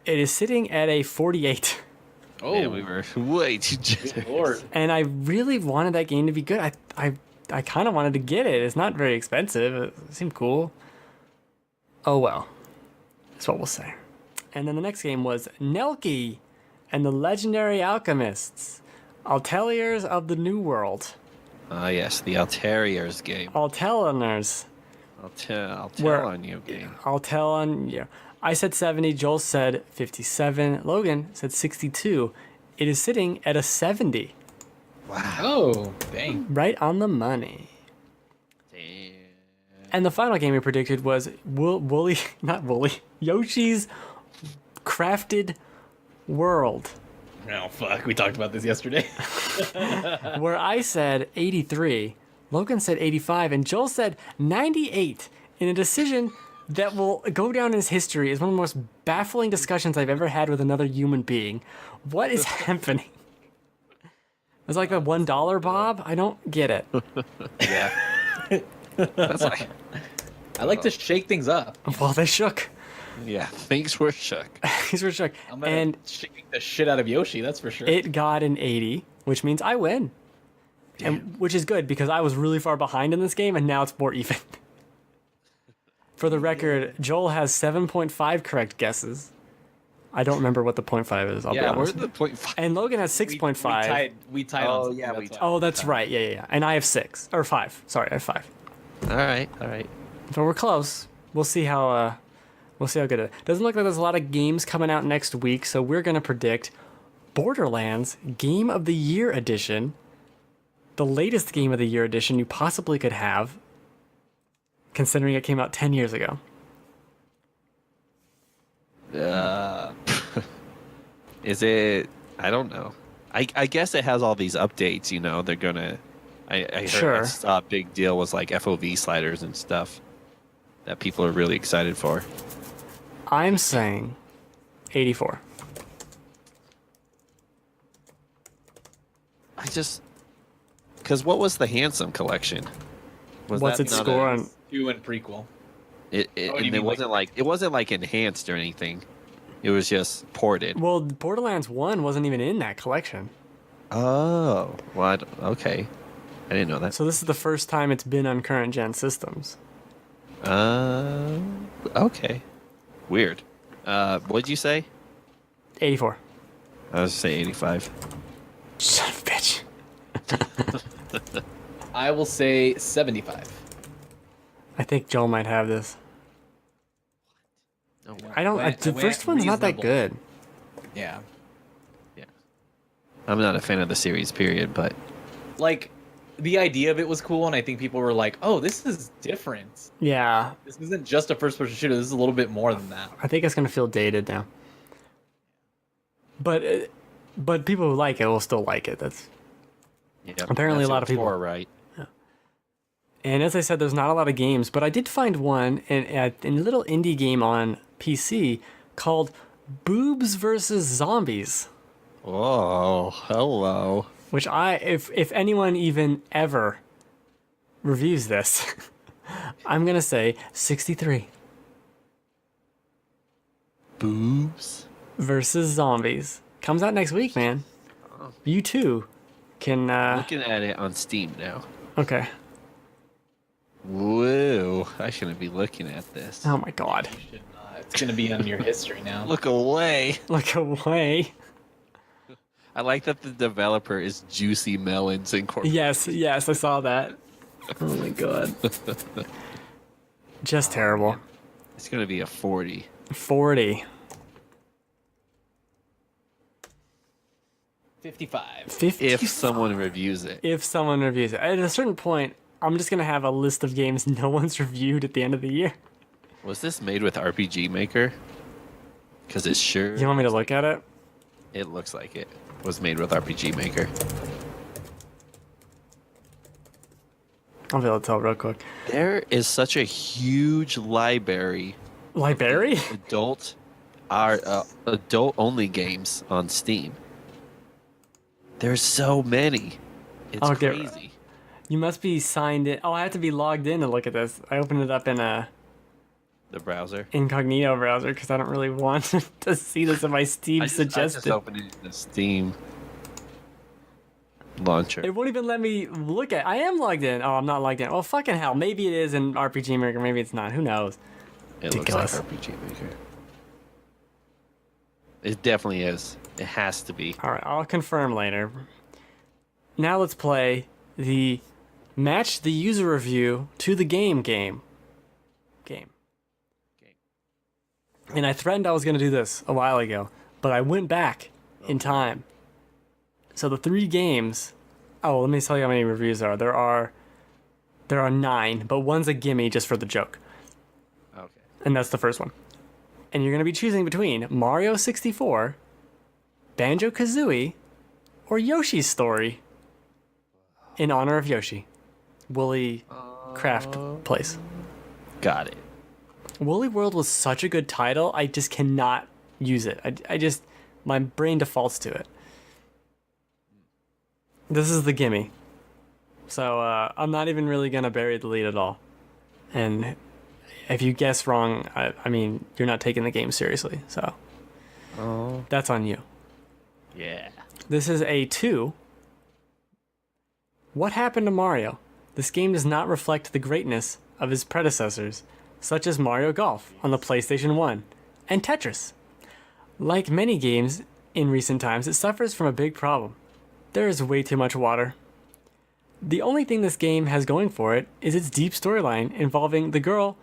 It is sitting at a 48. Oh, Man, we were way too good generous. lord. And I really wanted that game to be good. I kind of wanted to get it. It's not very expensive. It seemed cool. Oh well. That's what we'll say. And then the next game was Nelky and the Legendary Alchemists. Alteliers of the New World. Ah, yes, the Alteriers game. Alteliners. I'll tell Where- on you game. I'll tell on you. I said 70. Joel said 57. Logan said 62. It is sitting at a 70. Wow. Oh, dang. Right on the money. Damn. And the final game we predicted was Yoshi's Crafted World, Oh, fuck. We talked about this yesterday. where I said 83, Logan said 85, and Joel said 98 in a decision that will go down in history as one of the most baffling discussions I've ever had with another human being. What is happening? It's like the $1 Bob? I don't get it. Yeah. That's like, I like to shake things up. Well, they shook. yeah, things were shook. These were shook. I'm gonna And shake the shit out of Yoshi, that's for sure. it got an 80, which means I win. And which is good because I was really far behind in this game and now it's more even. For the record, Joel has 7.5 correct guesses. I don't remember what the 0.5 is, I'll be Yeah, where's honest. the 0.5? And Logan has We 6.5. We tied Oh, on something, yeah, we that's tied. why. Oh, that's right. Yeah. And I have 6 or 5. Sorry, I have 5. All right. But we're close. We'll see how good it is. Doesn't look like there's a lot of games coming out next week, so we're gonna predict Borderlands Game of the Year edition, the latest Game of the Year edition you possibly could have, considering it came out 10 years ago. Is it? I don't know. I guess it has all these updates. You know, they're gonna. I heard Sure. I saw a big deal was like FOV sliders and stuff that people are really excited for. I'm saying 84. I just because what was the Handsome collection? Was What's that its not score a- on? 2 and prequel. It Oh, you and mean it wasn't like it wasn't like enhanced or anything. It was just ported. Well, Borderlands 1 wasn't even in that collection. Oh, well, okay. I didn't know that. So this is the first time it's been on current gen systems. Okay. Weird. What'd you say? 84. I was say 85. Son of a bitch. I will say 75. I think Joel might have this. Oh, wow. I don't. The first one's not that good. Yeah. Yeah. I'm not a fan of the series, period, but Like, the idea of it was cool, and I think people were like, oh, this is different. Yeah, This isn't just a first-person shooter. This is a little bit more than that. I think it's gonna feel dated now. But people who like it will still like it. That's apparently a lot of people. Right. And as I said, there's not a lot of games, but I did find one in a little indie game on PC called Boobs versus Zombies. Oh, hello. Which if anyone even ever reviews this, I'm gonna say 63. Boobs Versus Zombies comes out next week, man. You too can. Looking at it on Steam now. Okay. Whoa! I shouldn't be looking at this. Oh my god. You should not. It's going to be on your history now. Look away. Look away. I like that the developer is Juicy Melons Incorporated. Yes, I saw that. Oh my god. Just terrible. It's gonna be a 40. 40. 55. 50. If someone reviews it. If someone reviews it. At a certain point, I'm just gonna have a list of games no one's reviewed at the end of the year. Was this made with RPG Maker? Because it sure. You want me to look at it? It looks like it was made with RPG Maker. I'll be able to tell real quick. There is such a huge library. Library? Adult only games on Steam. There's so many. It's Okay. crazy. You must be signed in. Oh, I have to be logged in to look at this. I opened it up in a The browser. incognito browser because I don't really want to see this in my Steam I just suggested. opened it in the Steam launcher. It won't even let me look at. I am logged in. Oh, I'm not logged in. Well, fucking hell. Maybe it is in RPG Maker. Maybe it's not. Who knows? It looks ridiculous. like RPG Maker. It definitely is. It has to be. All right, I'll confirm later. Now let's play the match the user review to the game. And I threatened I was going to do this a while ago, but I went back in time. So the 3 games. Oh, let me tell you how many reviews there are. There are 9, but one's a gimme just for the joke. Okay. And that's the first one. And you're going to be choosing between Mario 64, Banjo-Kazooie, or Yoshi's Story in honor of Yoshi. Woolly Craft Place. Got it. Woolly World was such a good title, I just cannot use it. My brain defaults to it. This is the gimme. So I'm not even really going to bury the lead at all. And if you guess wrong, I mean, you're not taking the game seriously. So that's on you. Yeah. This is a 2. What happened to Mario? This game does not reflect the greatness of his predecessors, such as Mario Golf on the PlayStation 1 and Tetris. Like many games in recent times, it suffers from a big problem. There is way too much water. The only thing this game has going for it is its deep storyline involving the girl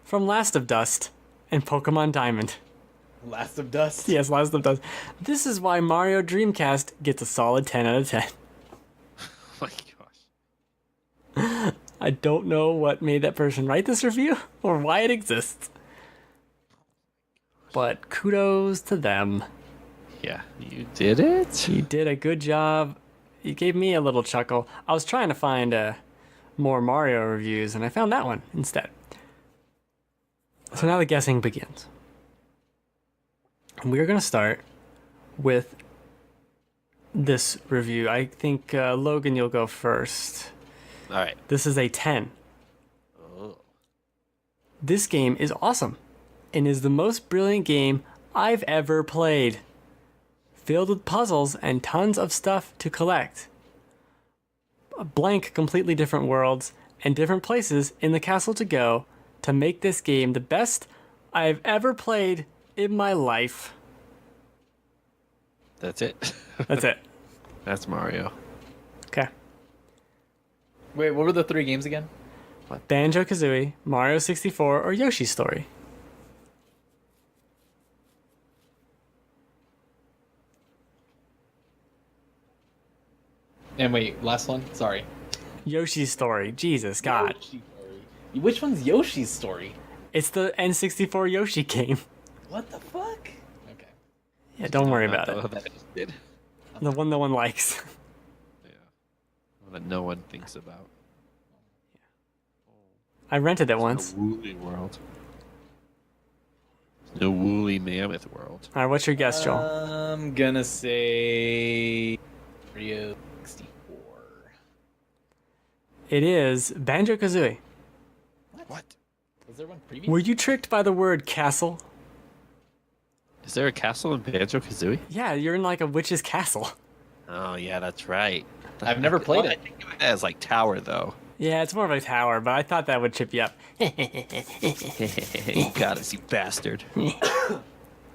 from Last of Dust and Pokemon Diamond. Last of Dust? Yes, Last of Dust. This is why Mario Dreamcast gets a solid 10 out of 10. Oh my gosh. I don't know what made that person write this review or why it exists. But kudos to them. Yeah, you did it? You did a good job. You gave me a little chuckle. I was trying to find more Mario reviews, and I found that one instead. So now the guessing begins. We're going to start with this review. I think, Logan, you'll go first. All right. This is a 10. Oh. This game is awesome and is the most brilliant game I've ever played. Filled with puzzles and tons of stuff to collect. Blank completely different worlds and different places in the castle to go to make this game the best I've ever played in my life. That's it. That's it. That's Mario. Okay. Wait, what were the 3 games again? Banjo-Kazooie, Mario 64, or Yoshi's Story. And wait, last one? Sorry. Yoshi's Story. Jesus, God. Yoshi Story. Which one's Yoshi's Story? It's the N64 Yoshi game. What the fuck? Okay. Yeah, don't worry about Not it. the one that did. The one no one likes. Yeah. One that no one thinks about. I rented it once. No Woolly world. No Woolly Mammoth world. All right, what's your guess, Joel? I'm gonna say Mario 64. It is Banjo-Kazooie. What? Was there one previous? Were you tricked by the word castle? Is there a castle in Banjo-Kazooie? Yeah, you're in like a witch's castle. Oh, yeah, that's right. I've never played I it. think of it as like tower, though. Yeah, it's more of a tower, but I thought that would trip you up. You got us, you bastard.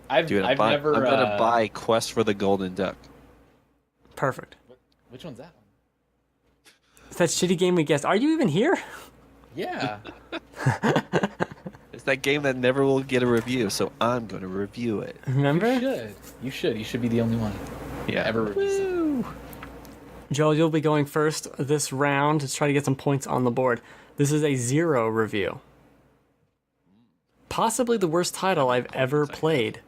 I've Dude, I'm never. gonna buy Quest for the Golden Duck. Perfect. Which one's that one? It's that shitty game we guessed. Are you even here? Yeah. It's that game that never will get a review, so I'm gonna review it. Remember? You should. You should be the only one. Yeah. Ever reviews it. Joel, you'll be going first this round to try to get some points on the board. This is a 0 review. Possibly the worst title I've ever played.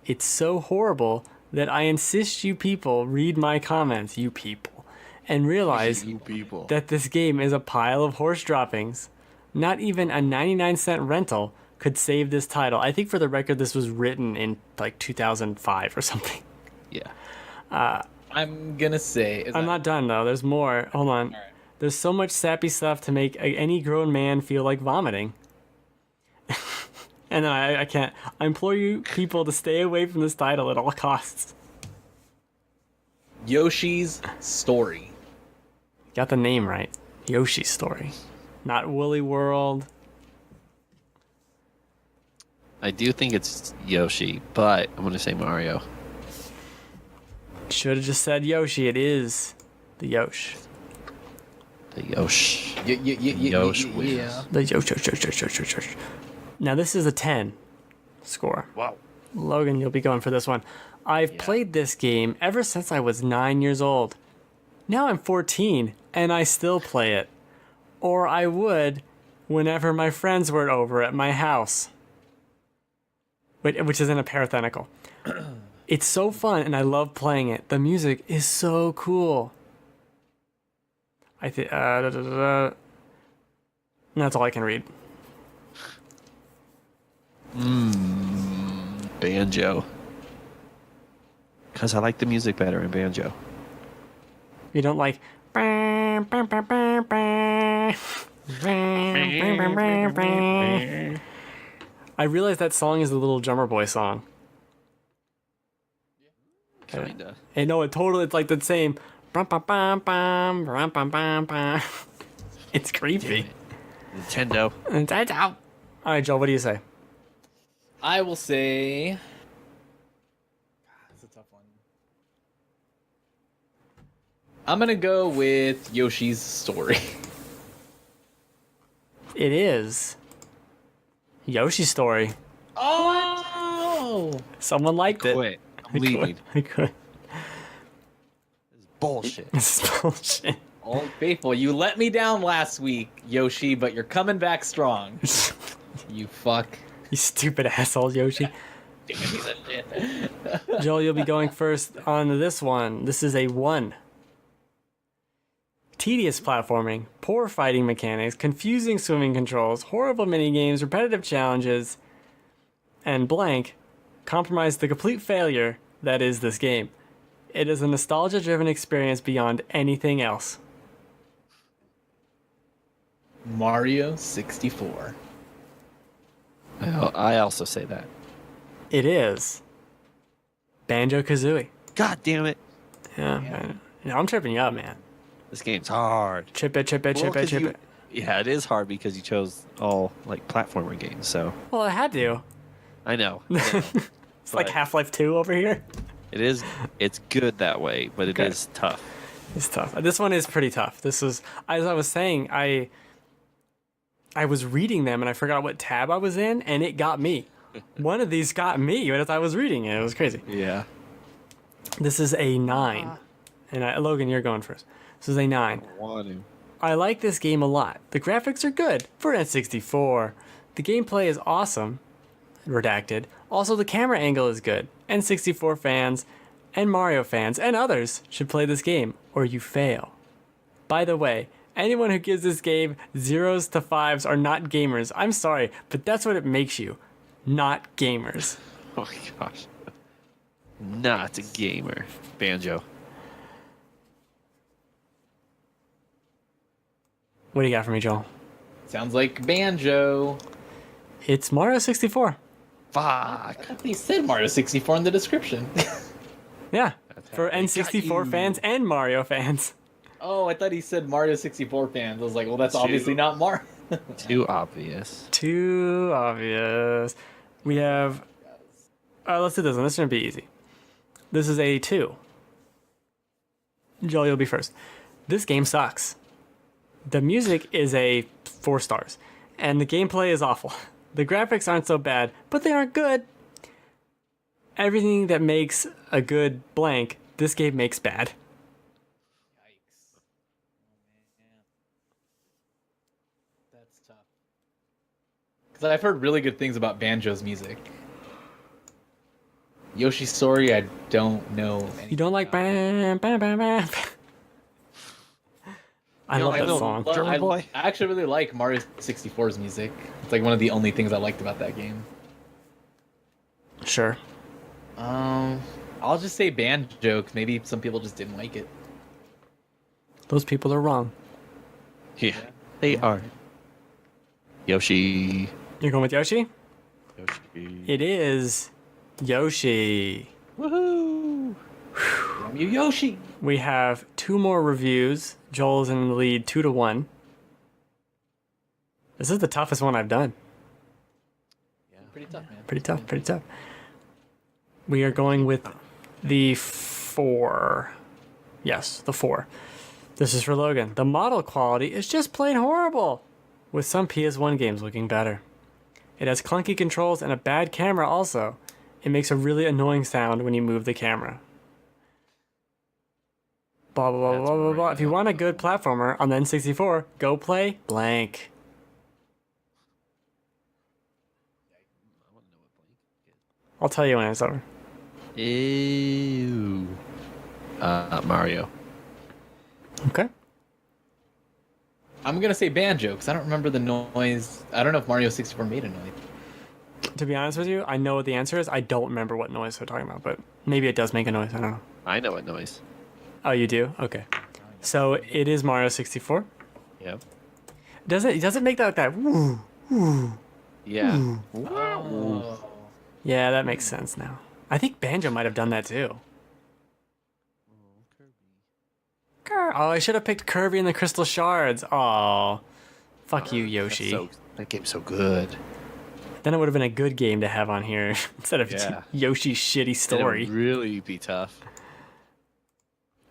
It's so horrible that I insist you people read my comments, you people, and realize You people. that this game is a pile of horse droppings. Not even a 99-cent rental could save this title. I think for the record, this was written in like 2005 or something. Yeah. I'm gonna say. I'm not done though. There's more. Hold on. All right. There's so much sappy stuff to make any grown man feel like vomiting. And then I can't. I implore you people to stay away from this title at all costs. Yoshi's Story. Got the name right. Yoshi's Story. Not Woolly World. I do think it's Yoshi, but I'm gonna say Mario. Should have just said Yoshi. It is the Yosh. The Yosh. Yosh wins. The Yosh. Now this is a 10 score. Wow. Logan, you'll be going for this one. I've played this game ever since I was 9 years old. Now I'm 14 and I still play it. Or I would whenever my friends were over at my house. Which isn't a parenthetical. It's so fun and I love playing it. The music is so cool. I think that's all I can read. Banjo. Because I like the music better in Banjo. You don't like. I realize that song is the Little Drummer Boy song. Kinda. And no, it's like the same. It's creepy. Nintendo. And that's out. All right, Joel, what do you say? I will say. That's a tough one. I'm gonna go with Yoshi's Story. It is Yoshi's Story. Oh! Someone liked it. Quit. I'm leaving. I could. This is bullshit. This is bullshit. Old Faithful, you let me down last week, Yoshi, but you're coming back strong. You fuck. You stupid asshole, Yoshi. Joel, you'll be going first on this one. This is a 1. Tedious platforming, poor fighting mechanics, confusing swimming controls, horrible minigames, repetitive challenges, and blank compromise the complete failure that is this game. It is a nostalgia-driven experience beyond anything else. Mario 64. I also say that. It is Banjo-Kazooie. God damn it! Yeah, man. Yeah, I'm tripping you up, man. This game's hard. Chip it, chip it, chip it, chip it. Yeah, it is hard because you chose all like platformer games. So Well, I had to. I know. It's like Half-Life 2 over here. It is. It's good that way, but it is tough. It's tough. This one is pretty tough. This is, as I was saying, I was reading them and I forgot what tab I was in, and it got me. One of these got me as I was reading it. It was crazy. Yeah. This is a 9. And Logan, you're going first. This is a 9. I like this game a lot. The graphics are good for N64. The gameplay is awesome. Redacted. Also, the camera angle is good. N64 fans and Mario fans and others should play this game, or you fail. By the way, anyone who gives this game 0s to 5s are not gamers. I'm sorry, but that's what it makes you. Not gamers. Oh my gosh. Not a gamer. Banjo. What do you got for me, Joel? Sounds like Banjo. It's Mario 64. Fuck. I thought he said Mario 64 in the description. Yeah, for how they got N64 you. fans and Mario fans. Oh, I thought he said Mario 64 fans. I was like, well, that's obviously not Mario. Too obvious. Too obvious. We have... let's do this one. This is going to be easy. This is a 2. Joel, you'll be first. This game sucks. The music is a 4 stars. And the gameplay is awful. The graphics aren't so bad, but they aren't good. Everything that makes a good blank, this game makes bad. Yikes. Oh, man. That's tough. Because I've heard really good things about Banjo's music. Yoshi's Story, I don't know anything You don't like about. bam, bam, bam, bam. I love that know, song. but German boy. I actually really like Mario 64's music. It's like one of the only things I liked about that game. Sure. I'll just say Banjo, 'cause maybe some people just didn't like it. Those people are wrong. Yeah, they are. Yoshi. You're going with Yoshi? Yoshi. It is Yoshi. Woohoo! Damn you, Yoshi! We have 2 more reviews. Joel's in the lead 2-1. This is the toughest one I've done. Yeah, pretty tough, man. Pretty tough, pretty tough. We are going with the 4. Yes, the 4. This is for Logan. The model quality is just plain horrible, with some PS1 games looking better. It has clunky controls and a bad camera also. It makes a really annoying sound when you move the camera. Blah, blah, blah, blah, blah, blah. If you want a good platformer on the N64, go play blank. I'll tell you when it's over. Ew. Mario. Okay. I'm gonna say Banjo, because I don't remember the noise. I don't know if Mario 64 made a noise. To be honest with you, I know what the answer is. I don't remember what noise they're talking about, but maybe it does make a noise. I don't know. I know what noise. Oh, you do? Okay. So it is Mario 64. Yep. Does it make that woo? Yeah. Oh. Yeah, that makes sense now. I think Banjo might have done that too. Oh, I should have picked Kirby and the Crystal Shards. Oh, fuck you, Yoshi. That game's so good. Then it would have been a good game to have on here instead of Yeah. Yoshi's shitty story. It'd really be tough.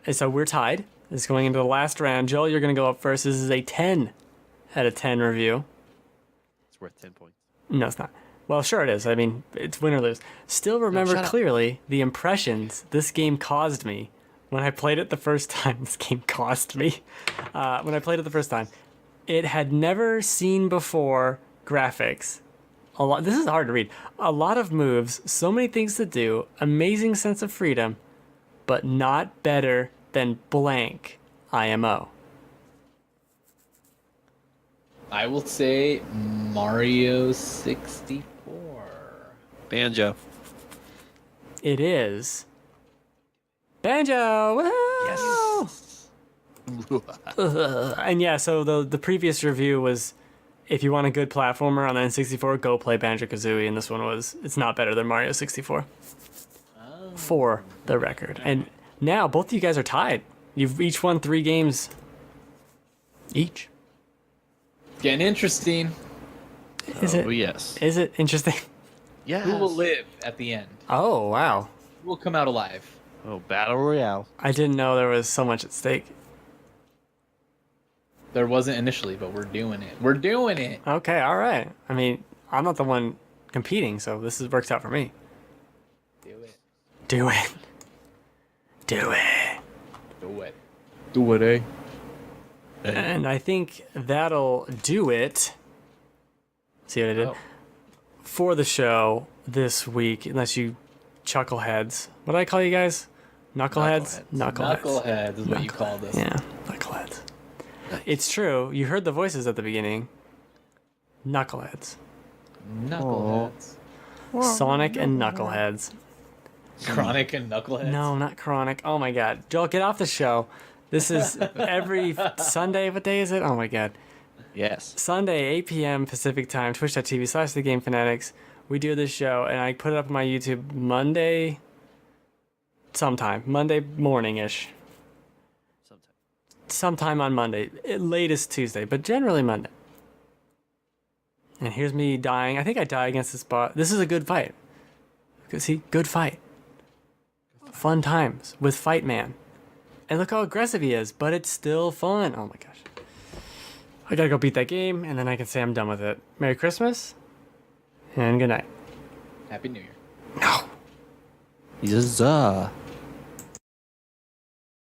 And so we're tied. It's going into the last round. Joel, you're going to go up first. This is a 10 out of 10 review. It's worth 10 points. No, it's not. Well, sure it is. I mean, it's win or lose. Still remember shut up. clearly the impressions this game caused me when I played it the first time. This game caused me. When I played it the first time. It had never seen before graphics. This is hard to read. A lot of moves, so many things to do, amazing sense of freedom, but not better than blank IMO. I will say Mario 64. Banjo. It is Banjo. Woo! Yes. And yeah, so the previous review was, if you want a good platformer on the N64, go play Banjo-Kazooie, and this one was, it's not better than Mario 64. for the record. And now both of you guys are tied. You've each won 3 games each. Getting interesting. Is it? Yes. Is it interesting? Yes. Who will live at the end? Oh, wow. Who will come out alive? Oh, Battle Royale. I didn't know there was so much at stake. There wasn't initially, but we're doing it. We're doing it. Okay, all right. I mean, I'm not the one competing, so works out for me. Do it. Do it. Do it. Do it. Do it, eh? And I think that'll do it. See what I did? Oh. For the show this week, unless you chuckleheads. What did I call you guys? Knuckleheads? Knuckleheads is what you call this. Yeah, knuckleheads. It's true. You heard the voices at the beginning. Knuckleheads. Knuckleheads. Sonic and Knuckleheads. Chronic and Knuckleheads? No, not Chronic. Oh my god. Joel, get off the show. This is every Sunday. What day is it? Oh my god. Yes. Sunday, 8 p.m. Pacific time, twitch.tv/thegamefanatics. We do this show, and I put it up on my YouTube Monday morning-ish. Sometime on Monday. Latest Tuesday, but generally Monday. And here's me dying. I think I die against this bot. This is a good fight. See? Good fight. Fun times with Fight Man. And look how aggressive he is, but it's still fun. Oh my gosh. I gotta go beat that game, and then I can say I'm done with it. Merry Christmas, and good night. Happy New Year. Yes.